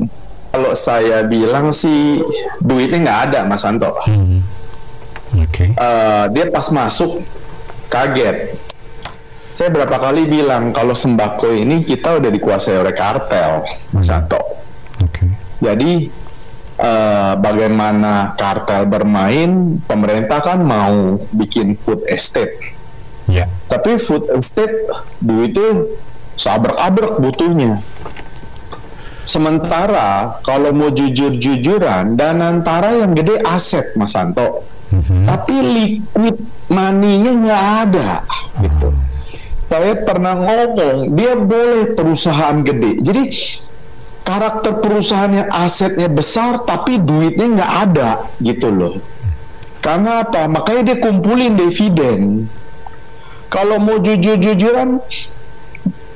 Kalau saya bilang sih duitnya nggak ada, Mas Anto. Dia pas masuk kaget. Saya berapa kali bilang kalau sembako ini kita udah dikuasai oleh kartel, Mas Anto. Jadi bagaimana kartel bermain, pemerintah kan mau bikin food estate. Tapi food estate duitnya sabrek-abrek butuhnya. Sementara kalau mau jujur-jujuran, Danantara yang gede aset, Mas Anto. Tapi liquid money-nya nggak ada gitu. Saya pernah ngomong, dia boleh perusahaan gede. Jadi karakter perusahaannya asetnya besar tapi duitnya nggak ada gitu loh. Karena apa? Makanya dia kumpulin dividen. Kalau mau jujur-jujuran,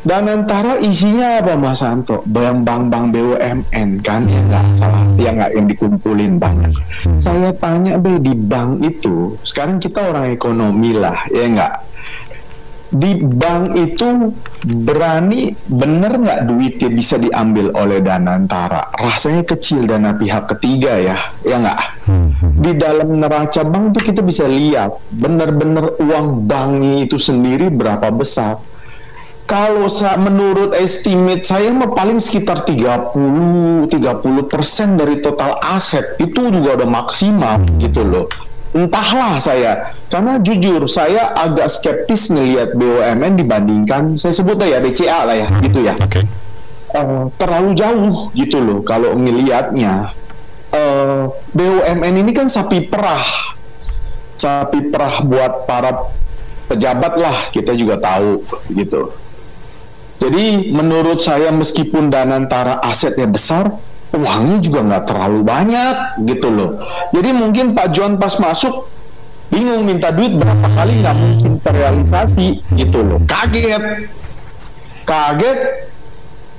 Danantara isinya apa, Mas Anto? Bank-bank BUMN kan, ya nggak salah, ya nggak, yang dikumpulin banyak. Saya tanya di bank itu, sekarang kita orang ekonomi lah, ya nggak? Di bank itu berani bener nggak duitnya bisa diambil oleh Danantara? Rasanya kecil, dana pihak ketiga ya nggak? Di dalam neraca bank tuh kita bisa lihat bener-bener uang banknya itu sendiri berapa besar. Kalau menurut estimate saya mah paling sekitar 30% dari total aset itu juga udah maksimal gitu loh. Entahlah saya, karena jujur saya agak skeptis ngelihat BUMN dibandingkan, saya sebut ya BCA lah ya, gitu ya. Terlalu jauh gitu loh kalau ngelihatnya. BUMN ini kan sapi perah buat para pejabat lah, kita juga tahu gitu. Jadi menurut saya meskipun Danantara asetnya besar, uangnya juga nggak terlalu banyak gitu loh. Jadi mungkin Pak John pas masuk bingung minta duit berapa kali, nggak mungkin terrealisasi gitu loh. Kaget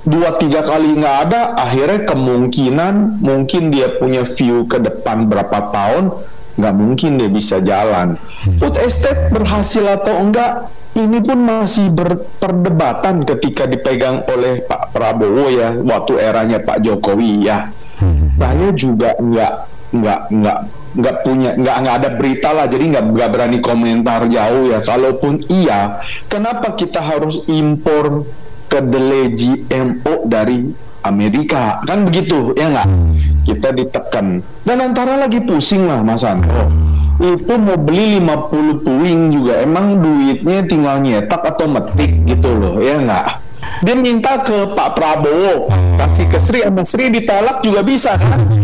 2-3 kali nggak ada, akhirnya kemungkinan mungkin dia punya view ke depan berapa tahun, nggak mungkin dia bisa jalan. Food estate berhasil atau enggak, ini pun masih berperdebatan ketika dipegang oleh Pak Prabowo ya, waktu eranya Pak Jokowi ya. Saya juga nggak ada berita lah, jadi nggak berani komentar jauh ya. Kalaupun iya, kenapa kita harus impor kedelai GMO dari Amerika? Kan begitu ya nggak? Kita ditekan. Dan antara lagi pusing lah Mas Anto. Itu mau beli 50 puing juga, emang duitnya tinggal nyetak atau metik gitu loh, ya nggak? Dia minta ke Pak Prabowo, kasih ke Sri, sama Sri ditolak juga bisa kan?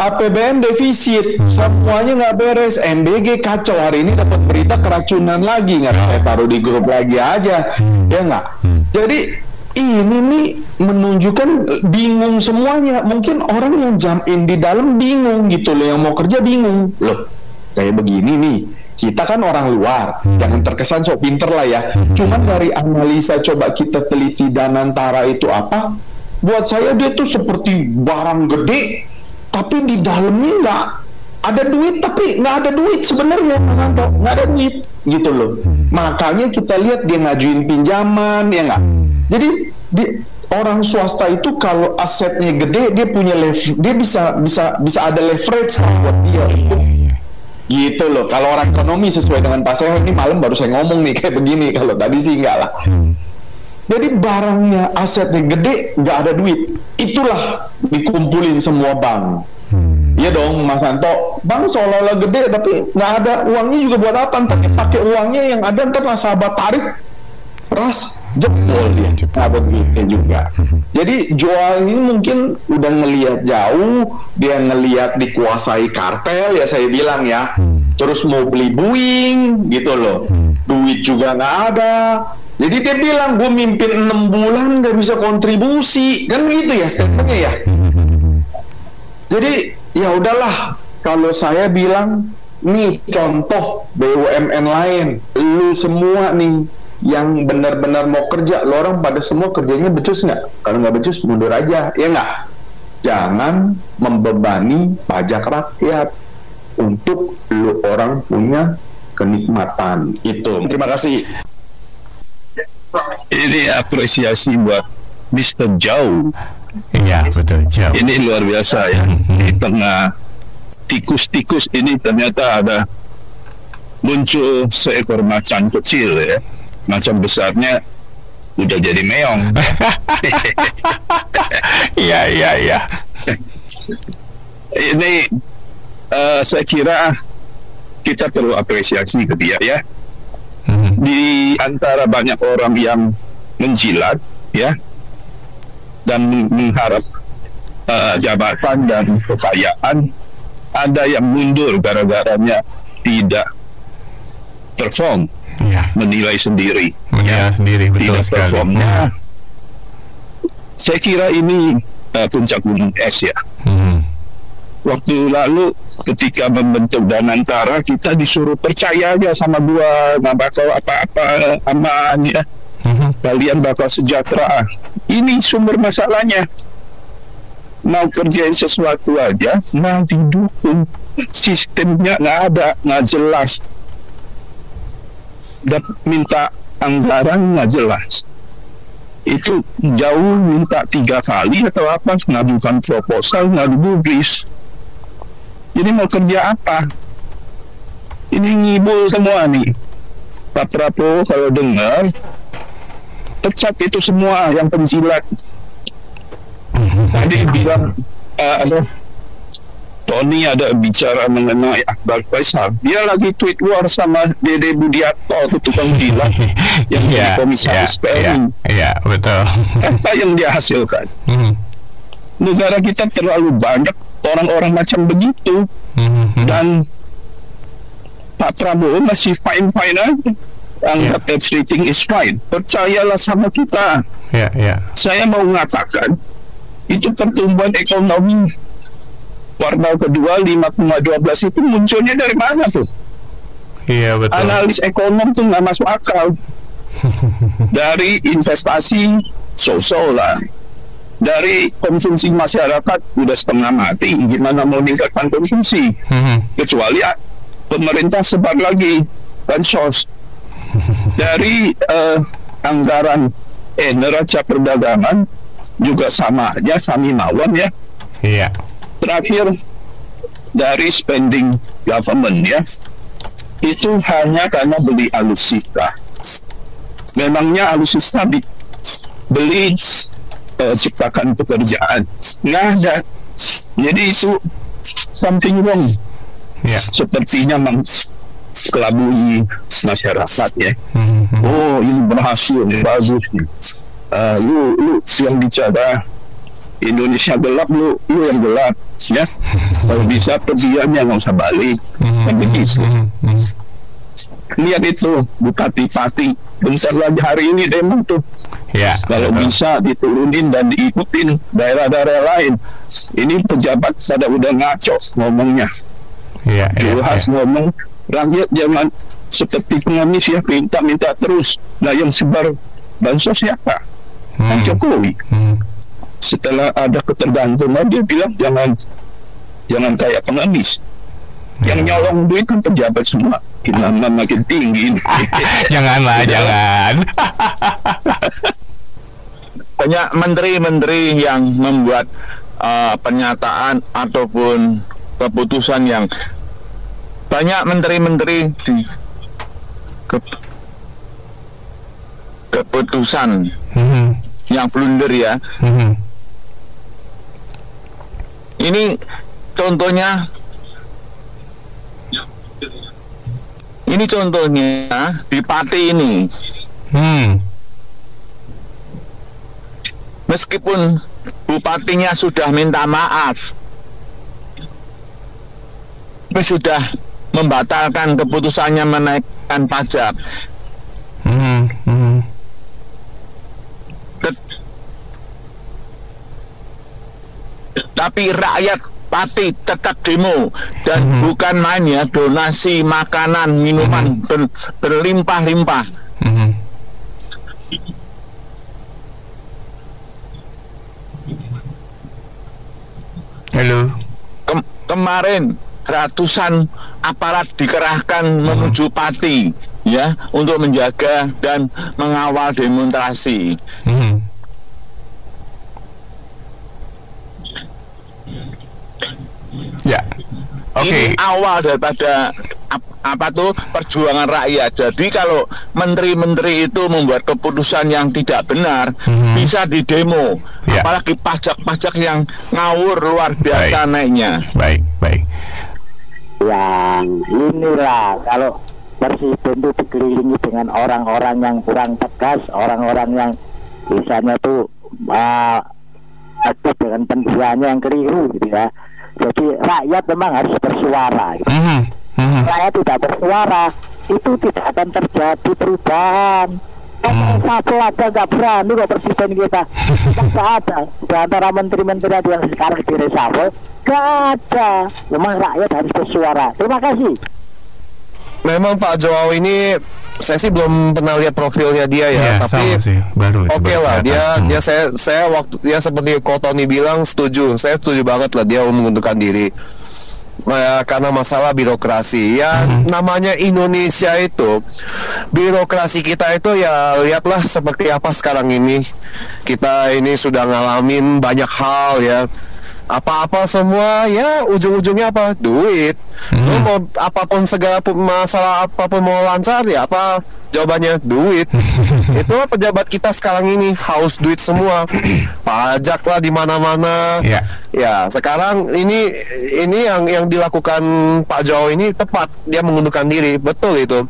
APBN defisit, semuanya nggak beres, MBG kacau, hari ini dapat berita keracunan lagi, nggak saya taruh di grup lagi aja, ya nggak? Jadi ini nih menunjukkan bingung semuanya. Mungkin orang yang jump in di dalam bingung gitu loh, yang mau kerja bingung loh. Kayak begini nih, kita kan orang luar, jangan terkesan sok pinter lah ya. Cuman dari analisa coba kita teliti Danantara itu apa, buat saya dia tuh seperti barang gede, tapi di dalamnya nggak ada duit, tapi nggak ada duit sebenarnya, Mas Anto, nggak ada duit gitu loh. Makanya kita lihat dia ngajuin pinjaman, ya nggak? Jadi orang swasta itu kalau asetnya gede, dia punya dia bisa ada leverage buat dia. Gitu loh. Kalau orang ekonomi sesuai dengan Pak Seho, ini malam baru saya ngomong nih kayak begini. Kalau tadi sih enggak lah. Jadi barangnya, asetnya gede, nggak ada duit. Itulah dikumpulin semua bank. Iya dong, Mas Anto. Bank seolah-olah gede, tapi nggak ada uangnya juga buat apa? Ntar pakai uangnya yang ada, ntar nasabah tarik, ras jebol dia. Nah, begitu juga. Jadi jual ini mungkin udah ngelihat jauh, dia ngelihat dikuasai kartel ya, saya bilang ya. Terus mau beli Boeing gitu loh, duit juga nggak ada. Jadi dia bilang gue mimpin 6 bulan nggak bisa kontribusi, kan gitu ya statementnya ya. Jadi ya udahlah, kalau saya bilang nih contoh BUMN lain, lu semua nih yang benar-benar mau kerja, lo orang pada semua kerjanya becus nggak? Kalau nggak becus mundur aja, ya nggak? Jangan membebani pajak rakyat untuk lo orang punya kenikmatan itu. Terima kasih. Ini apresiasi buat Mr. Jau Iya, betul. Jauh. Ini luar biasa ya. Di tengah tikus-tikus ini ternyata ada muncul seekor macan kecil ya. Macan besarnya udah jadi meong. Iya. Ini saya kira kita perlu apresiasi ke dia ya. Di antara banyak orang yang menjilat ya dan mengharap jabatan dan kekayaan, ada yang mundur gara-garanya tidak perform, menilai sendiri, betul tidak performnya. Saya kira ini puncak gunung es ya. Waktu lalu ketika membentuk Danantara, kita disuruh percaya aja sama gua, nggak bakal apa-apa, aman ya. Kalian bakal sejahtera. Ini sumber masalahnya. Mau kerjain sesuatu aja, mau didukung, sistemnya nggak ada, nggak jelas. Dan minta anggaran nggak jelas. Itu jauh minta 3 kali atau apa, ngajukan proposal, ngadu gubris. Jadi mau kerja apa? Ini ngibul semua nih. Pak Prabowo kalau dengar, pecat itu semua yang penjilat. Tadi bilang Tony ada bicara mengenai Akbar Faisal. Dia lagi tweet war sama Dede Budiarto, itu tukang jilat yang jadi komisaris PLN. Iya, betul. Apa yang dia hasilkan? Negara kita terlalu banyak orang-orang macam begitu, dan Pak Prabowo masih fine-fine aja. Anggap everything is fine. Percayalah sama kita. Saya mau mengatakan itu pertumbuhan ekonomi kuartal kedua 5,12 itu munculnya dari mana tuh? Iya, betul. Analis ekonom tuh nggak masuk akal. Dari investasi so-so lah, dari konsumsi masyarakat udah setengah mati, gimana mau meningkatkan konsumsi? Kecuali pemerintah sebar lagi bansos. Dari anggaran neraca perdagangan juga sama aja, sami mawon ya. Iya. Terakhir dari spending government ya, itu hanya karena beli alutsista. Memangnya alutsista beli ciptakan pekerjaan? Nggak ada. Jadi itu something wrong. Sepertinya kelabui masyarakat ya. Oh, ini berhasil, bagus nih. Lu yang bicara Indonesia gelap, lu yang gelap ya. Kalau bisa pergiannya nggak usah balik, kan begitu. Lihat itu bupati-pati bentar lagi hari ini demo tuh. Kalau bisa diturunin dan diikutin daerah-daerah lain. Ini pejabat pada udah ngaco ngomongnya. Jelas ngomong, rakyat jangan seperti pengemis ya, minta terus. Nah yang sebar bansos siapa? Kan Jokowi. Setelah ada ketergantungan dia bilang jangan kayak pengemis. Yang nyolong duit kan pejabat semua. Nama makin tinggi. Janganlah, jangan. Banyak menteri-menteri yang membuat pernyataan ataupun keputusan yang banyak menteri-menteri di keputusan yang blunder ya. Ini contohnya di Pati ini. Meskipun bupatinya sudah minta maaf, tapi sudah membatalkan keputusannya menaikkan pajak. Tapi rakyat Pati tetap demo dan bukan main ya, donasi makanan, minuman berlimpah-limpah. Halo. Kemarin ratusan aparat dikerahkan menuju Pati ya untuk menjaga dan mengawal demonstrasi. Ini awal daripada perjuangan rakyat. Jadi kalau menteri-menteri itu membuat keputusan yang tidak benar, bisa didemo. Apalagi pajak-pajak yang ngawur luar biasa naiknya. Baik. Yang inilah kalau presiden itu dikelilingi dengan orang-orang yang kurang tegas, orang-orang yang misalnya tuh aktif dengan pendiriannya yang keliru gitu ya. Jadi rakyat memang harus bersuara gitu. Rakyat tidak bersuara, itu tidak akan terjadi perubahan. Satu aja nggak berani kok presiden kita. Nggak ada. Di antara menteri-menteri yang sekarang di reshuffle, nggak ada. Memang rakyat harus bersuara. Terima kasih. Memang Pak Joao ini saya sih belum pernah lihat profilnya dia ya, tapi oke lah dia saya waktu dia seperti Ko Tony bilang saya setuju banget lah dia mengundurkan diri karena masalah birokrasi ya. Namanya Indonesia itu birokrasi kita itu ya lihatlah seperti apa sekarang ini. Kita ini sudah ngalamin banyak hal ya. Apa-apa semua ya ujung-ujungnya apa? Duit. Lu mau apapun segala masalah apapun mau lancar ya apa jawabannya? Duit. Itu pejabat kita sekarang ini haus duit semua. Pajak lah di mana-mana. Ya, sekarang ini yang dilakukan Pak Joao ini tepat, dia mengundurkan diri. Betul itu.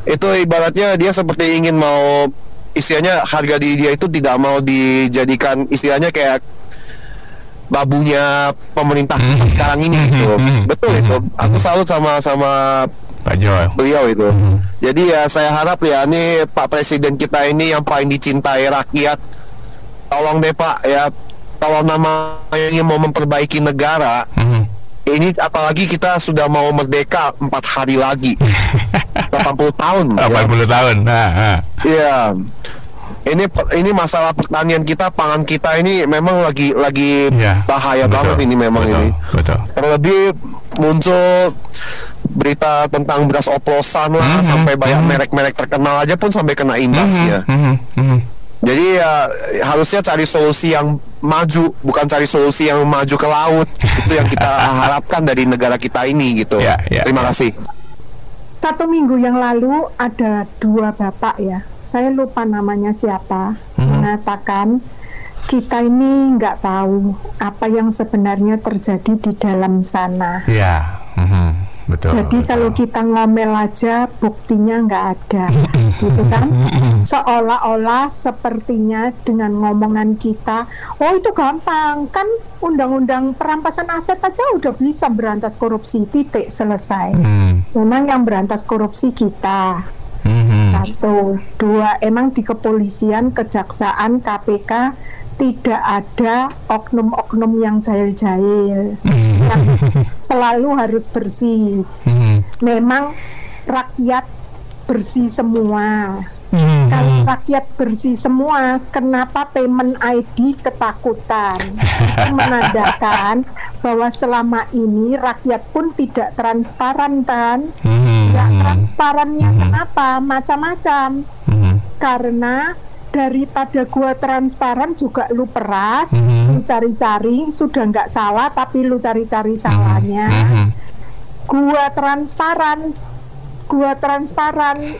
Itu ibaratnya dia seperti ingin mau istilahnya harga diri dia itu tidak mau dijadikan istilahnya kayak babunya pemerintah sekarang ini gitu. Betul itu. Aku salut sama Pak Joao beliau itu. Jadi ya saya harap ya ini Pak Presiden kita ini yang paling dicintai rakyat. Tolong deh Pak ya, kalau namanya mau memperbaiki negara, ini apalagi kita sudah mau merdeka 4 hari lagi. 80 tahun. 80 tahun. Iya. Ini masalah pertanian kita, pangan kita ini memang lagi bahaya banget ini memang ini. Terlebih muncul berita tentang beras oplosan lah, sampai banyak merek-merek terkenal aja pun sampai kena imbasnya. Jadi ya harusnya cari solusi yang maju, bukan cari solusi yang maju ke laut. Itu yang kita harapkan dari negara kita ini gitu. Terima kasih. 1 minggu yang lalu ada 2 bapak ya, saya lupa namanya siapa, mengatakan kita ini nggak tahu apa yang sebenarnya terjadi di dalam sana. Betul. Jadi kalau kita ngomel aja buktinya nggak ada, gitu kan? Seolah-olah sepertinya dengan ngomongan kita, oh itu gampang kan, undang-undang perampasan aset aja udah bisa berantas korupsi, titik selesai. Memang yang berantas korupsi kita. 1, 2, emang di kepolisian, kejaksaan, KPK tidak ada oknum-oknum yang jahil-jahil, yang selalu harus bersih. Memang rakyat bersih semua. Kalau rakyat bersih semua, kenapa payment ID ketakutan? Itu menandakan bahwa selama ini rakyat pun tidak transparan kan? Tidak transparannya kenapa? Macam-macam. Karena daripada gua transparan juga lu peras, lu cari-cari, sudah nggak salah tapi lu cari-cari salahnya. Gua transparan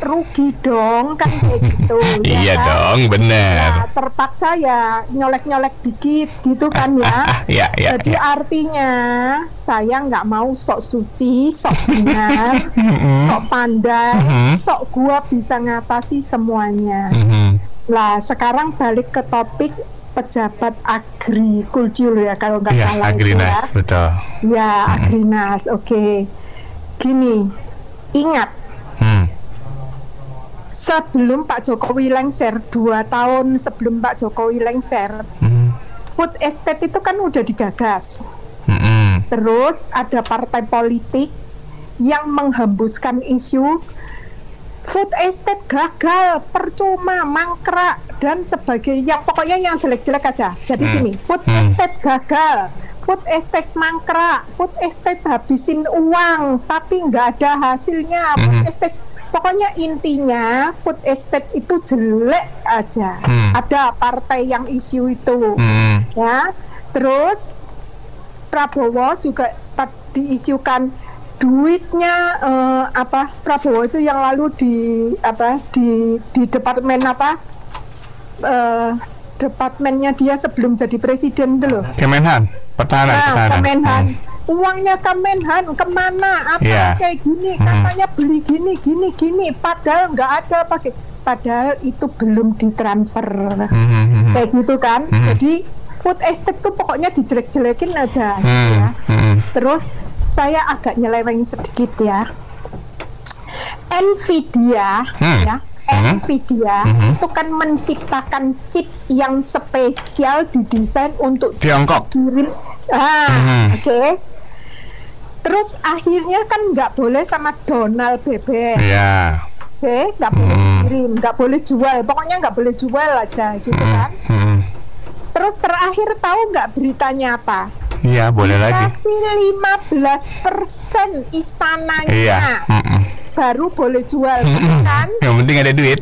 rugi dong kan kayak gitu. Iya kan? Dong, benar. Nah, terpaksa ya nyolek-nyolek dikit gitu kan ya. Jadi artinya saya nggak mau sok suci, sok benar, sok pandai, sok gua bisa ngatasi semuanya. Lah sekarang balik ke topik pejabat agrikultur ya kalau nggak salah Agrinas, ya. Betul. Ya Agrinas, oke. Gini, ingat sebelum Pak Jokowi lengser, 2 tahun sebelum Pak Jokowi lengser, food estate itu kan udah digagas. Terus ada partai politik yang menghembuskan isu food estate gagal, percuma, mangkrak dan sebagainya. Pokoknya yang jelek-jelek aja. Jadi gini, food estate gagal, food estate mangkrak, food estate habisin uang tapi nggak ada hasilnya. Food estate, pokoknya intinya food estate itu jelek aja. Ada partai yang isu itu, ya. Terus Prabowo juga diisukan duitnya Prabowo itu yang lalu di departemen departemennya dia sebelum jadi presiden itu loh. Kemenhan, pertahanan. Kemenhan. Uangnya Kemenhan kemana? Kayak gini, katanya beli gini, padahal nggak ada padahal itu belum ditransfer. Kayak gitu kan. Jadi food estate tuh pokoknya dijelek-jelekin aja. Ya. Terus saya agak nyeleweng sedikit ya. Nvidia Nvidia itu kan menciptakan chip yang spesial didesain untuk Tiongkok. Oke. Terus akhirnya kan nggak boleh sama Donald Bebek. Oke, nggak boleh kirim, nggak boleh jual, pokoknya nggak boleh jual aja gitu kan. Terus terakhir tahu nggak beritanya apa? Iya, boleh lagi. Kasih 15% istananya. Baru boleh jual, kan? Yang penting ada duit.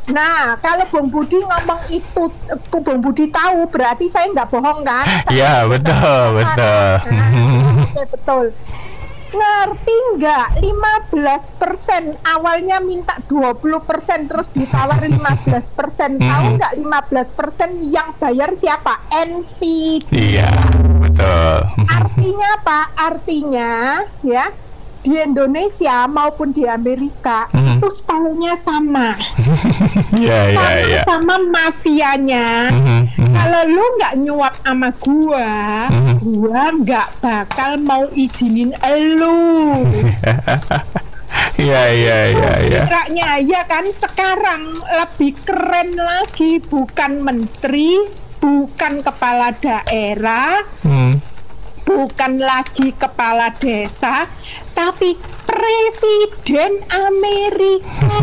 Nah, kalau Bung Budi ngomong itu, Bung Budi tahu, berarti saya nggak bohong kan? Iya, betul. Betul. Ngerti nggak? 15% awalnya minta 20%, terus ditawar 15%. Tahu nggak 15% yang bayar siapa? Nvidia. Iya, betul. Artinya apa? Artinya ya, di Indonesia maupun di Amerika itu stylenya sama. Sama mafianya. Kalau lu nggak nyuap sama gua nggak bakal mau izinin elu. Kiranya ya kan, sekarang lebih keren lagi, bukan menteri, bukan kepala daerah, bukan lagi kepala desa, tapi Presiden Amerika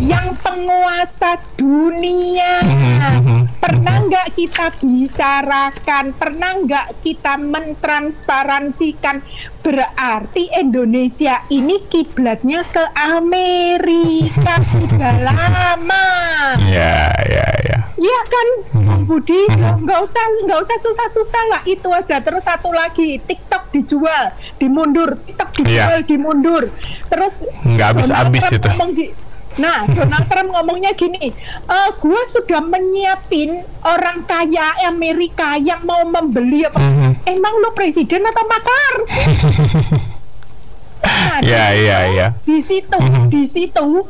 yang penguasa dunia. Pernah nggak kita bicarakan, pernah nggak kita mentransparansikan, berarti Indonesia ini kiblatnya ke Amerika sudah lama. Iya kan, Budi, nggak usah susah-susah lah, itu aja. Terus satu lagi, TikTok dijual, dimundur, TikTok dijual, dimundur. Terus nggak habis-habis itu. Donald Trump ngomongnya gini, gue sudah menyiapin orang kaya Amerika yang mau membeli apa. Emang lu presiden atau maklar sih? Di situ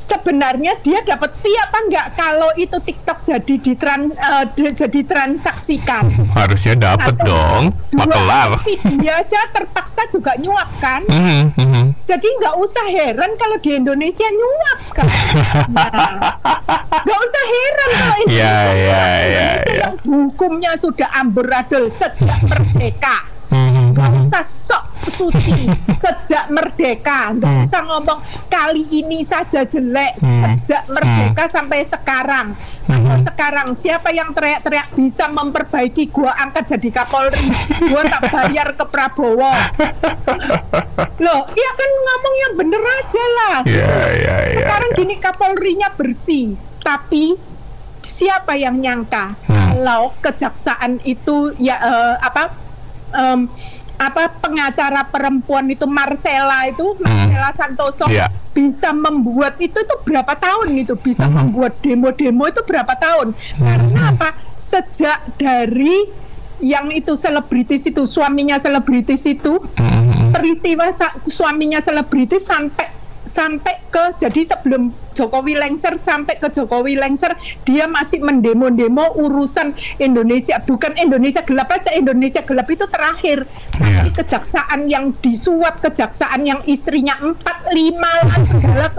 sebenarnya dia dapat fee apa enggak kalau itu TikTok jadi transaksikan? Harusnya dapat dong, maklar. Dia aja terpaksa juga nyuap kan. Jadi nggak usah heran kalau di Indonesia nyuap kan. Nggak usah heran kalau Indonesia yang hukumnya sudah amburadul sejak merdeka. Nggak usah sok suci sejak merdeka, nggak usah ngomong kali ini saja jelek, sejak merdeka sampai sekarang. Sekarang siapa yang teriak-teriak bisa memperbaiki, gua angkat jadi Kapolri, gua tak bayar ke Prabowo. Loh, ya kan ngomong yang bener aja lah. Sekarang gini, Kapolrinya bersih, tapi siapa yang nyangka kalau kejaksaan itu pengacara perempuan itu Marcella Santoso bisa membuat itu berapa tahun itu bisa membuat demo-demo itu berapa tahun, karena apa? Sejak dari yang itu selebritis itu, suaminya selebritis itu, peristiwa suaminya selebritis sampai ke, jadi sebelum Jokowi lengser sampai ke Jokowi lengser, dia masih mendemo-demo urusan Indonesia, bukan Indonesia gelap aja, Indonesia gelap itu terakhir. Tapi kejaksaan yang disuap, kejaksaan yang istrinya 4-5 segala,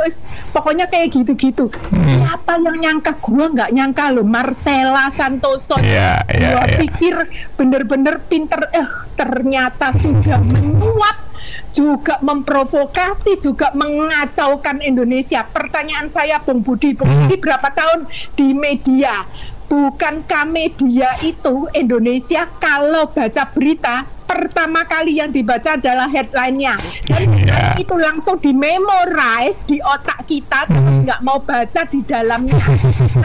pokoknya kayak gitu-gitu. Siapa yang nyangka? Gua nggak nyangka loh, Marcella Santoso. Gua pikir bener-bener pinter, ternyata sudah menyuap, juga memprovokasi, juga mengacaukan Indonesia. Pertanyaan saya, Bung Budi berapa tahun di media? Bukankah media itu Indonesia kalau baca berita pertama kali yang dibaca adalah headline-nya, dan itu langsung di otak kita, terus nggak mau baca di dalamnya. 1,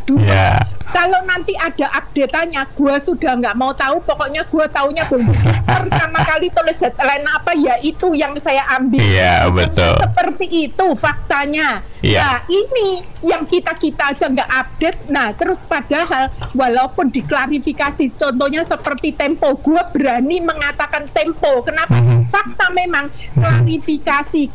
2, Kalau nanti ada update-nya, gue sudah nggak mau tahu. Pokoknya gue taunya pertama kali tulis headline apa ya itu yang saya ambil. Iya, betul. Seperti itu faktanya. Nah, ini yang kita aja nggak update. Nah, terus padahal walaupun diklarifikasi, contohnya seperti Tempo, gue berani mengatakan Tempo. Kenapa? Fakta memang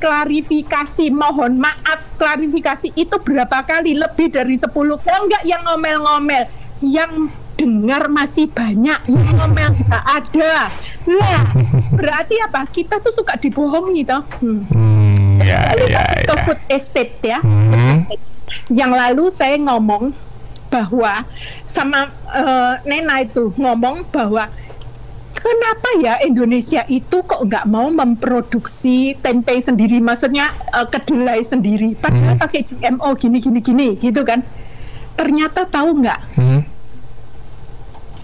klarifikasi, mohon maaf, klarifikasi itu berapa kali, lebih dari 10. Enggak yang ngomel-ngomel, yang dengar masih banyak, yang ngomel nggak ada. Lah, berarti apa? Kita tuh suka dibohongi toh. Ke food estate ya. Yang lalu saya ngomong bahwa sama Nena itu ngomong bahwa kenapa ya Indonesia itu kok nggak mau memproduksi tempe sendiri, maksudnya kedelai sendiri, padahal pakai GMO gini gitu kan. Ternyata tahu nggak?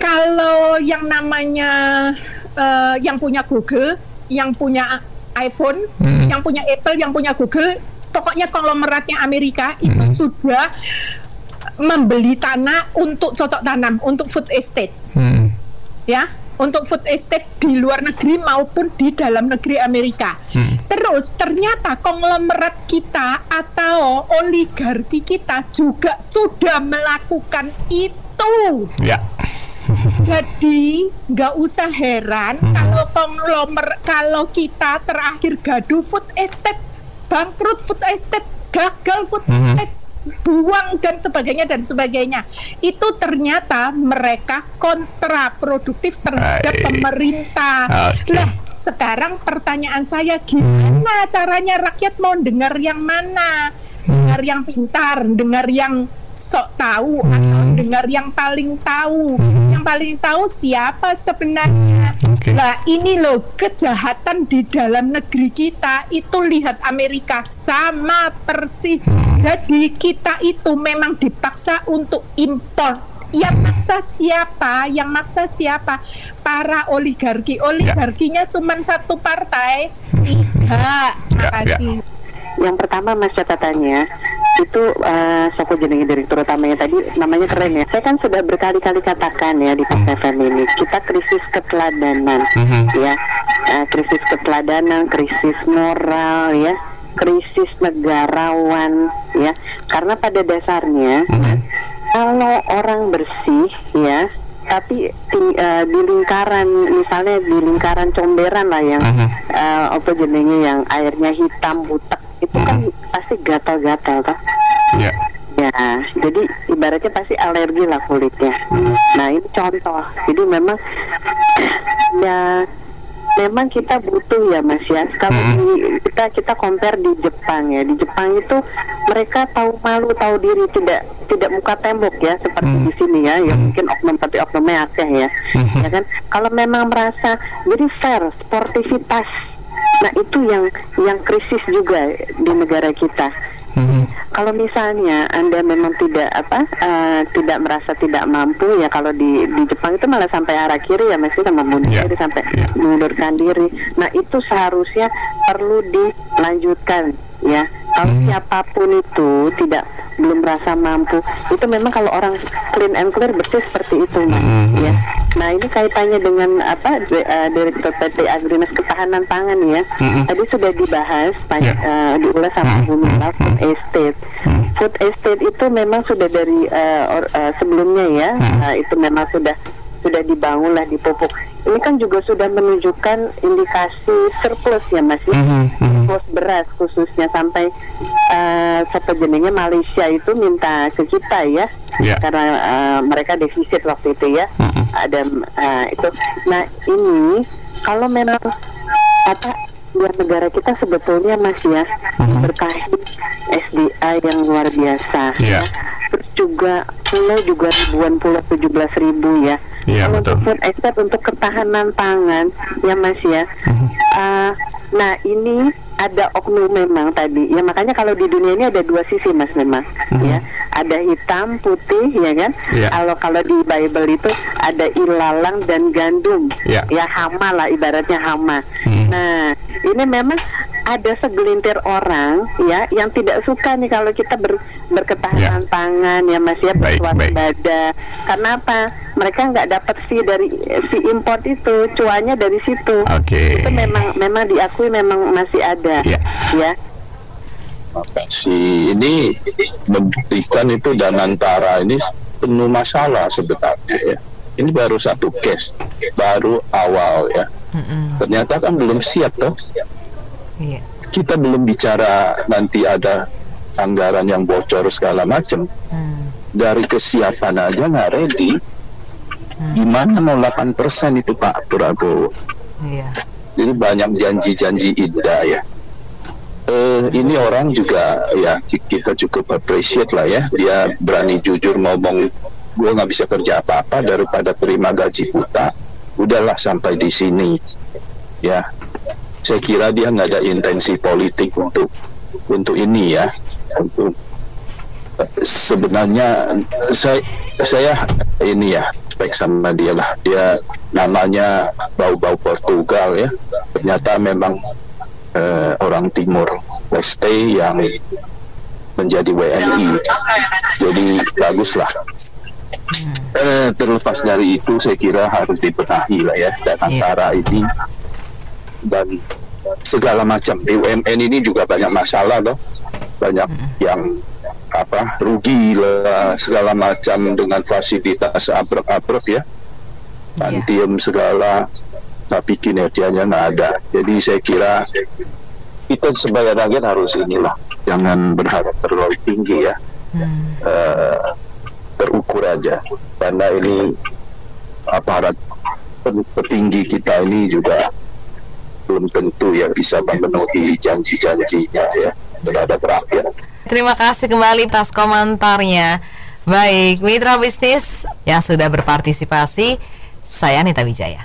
Kalau yang namanya yang punya Google, yang punya iPhone, yang punya Apple, yang punya Google, pokoknya konglomeratnya Amerika itu sudah membeli tanah untuk cocok tanam, untuk food estate. Ya, untuk food estate di luar negeri maupun di dalam negeri Amerika. Terus ternyata konglomerat kita atau oligarki kita juga sudah melakukan itu. Jadi nggak usah heran kalau kita terakhir gaduh food estate, bangkrut food estate, gagal food estate, buang dan sebagainya. Itu ternyata mereka kontraproduktif terhadap pemerintah. Lah, sekarang pertanyaan saya, gimana caranya rakyat mau dengar yang mana? Dengar yang pintar, dengar yang sok tahu, atau dengar yang paling tahu? Yang paling tahu siapa sebenarnya? Nah, ini loh kejahatan di dalam negeri kita itu, lihat Amerika sama persis. Jadi kita itu memang dipaksa untuk impor. Yang maksa siapa? Para oligarki. Oligarkinya cuma satu partai. Tidak. Makasih. Yang pertama Mas catatannya itu Soko jenengi direktur utamanya tadi namanya keren ya. Saya kan sudah berkali-kali katakan ya di Pas FM ini, kita krisis keteladanan ya, krisis keteladanan, krisis moral ya, krisis negarawan ya. Karena pada dasarnya kalau orang bersih ya, tapi di lingkaran, misalnya di lingkaran comberan lah yang apa jenenge yang airnya hitam butek, itu kan pasti gatal-gatal toh. Ya, jadi ibaratnya pasti alergi lah kulitnya. Nah, ini contoh. Jadi memang ya memang kita butuh ya Mas ya. Kalau kita compare di Jepang ya, di Jepang itu mereka tahu malu, tahu diri, tidak muka tembok ya seperti di sini ya. Ya mungkin oknum tapi oknumnya akeh ya. Ya kan? Kalau memang merasa jadi fair, sportivitas. Nah, itu yang krisis juga di negara kita. Kalau misalnya Anda memang tidak merasa tidak mampu ya, kalau di Jepang itu malah sampai harakiri ya, masih sama bunuh diri, sampai mengundurkan diri. Nah, itu seharusnya perlu dilanjutkan ya. Kalau siapapun itu belum merasa mampu, itu memang kalau orang clean and clear bersih seperti itu ya. Nah, ini kaitannya dengan Direktur PT Agrinas Ketahanan Pangan ya. Tadi sudah dibahas diulas sama Bu Mila, food estate. Food estate itu memang sudah dari sebelumnya ya. Itu memang sudah dibangun lah, dipupuk. Ini kan juga sudah menunjukkan indikasi surplus ya Mas, surplus beras khususnya, sampai sepejenengnya Malaysia itu minta ke kita ya, karena mereka defisit waktu itu ya. Ada itu. Nah, ini kalau memang buat negara kita sebetulnya Mas ya, berkait SDA yang luar biasa ya. Terus juga pulau juga ribuan pulau, 17.000 ya. Kalau untuk food estate, untuk ketahanan pangan ya Mas ya. Nah, ini ada oknum memang tadi ya, makanya kalau di dunia ini ada dua sisi Mas memang ya, ada hitam putih ya kan. Kalau di Bible itu ada ilalang dan gandum ya, hama lah ibaratnya hama. Nah, ini memang ada segelintir orang ya yang tidak suka nih kalau kita berketahanan pangan ya Mas ya, berwaspada. Karena apa? Mereka nggak dapat fee dari si import itu, cuannya dari situ. Itu memang diakui memang masih ada ya. Si ini membuktikan itu Danantara ini penuh masalah sebenarnya ya. Ini baru satu case, baru awal ya. Ternyata kan belum siap toh. Kita belum bicara nanti ada anggaran yang bocor segala macam. Dari kesiapan aja nggak ready. Gimana mau 8% itu Pak Prabowo? Jadi banyak janji-janji indah ya. Ini orang juga ya kita cukup appreciate lah ya, dia berani jujur ngomong gue nggak bisa kerja apa-apa daripada terima gaji buta, udahlah sampai di sini ya. Saya kira dia nggak ada intensi politik untuk ini ya. Untuk sebenarnya saya ini ya respect sama dia lah, dia namanya bau-bau Portugal ya, ternyata memang orang Timur Leste yang menjadi WNI, jadi baguslah. Terlepas dari itu saya kira harus dibenahi lah ya, dan antara ini dan segala macam BUMN ini juga banyak masalah loh, banyak yang rugi lah segala macam dengan fasilitas abrek-abrek ya, Pantium segala, tapi kinerjanya nggak ada. Jadi saya kira kita sebagai rakyat harus inilah, jangan berharap terlalu tinggi ya, terukur aja, karena ini aparat petinggi kita ini juga belum tentu ya bisa memenuhi janji-janjinya ya terhadap rakyat. Terima kasih kembali atas komentarnya. Baik, mitra bisnis yang sudah berpartisipasi, saya Anita Wijaya.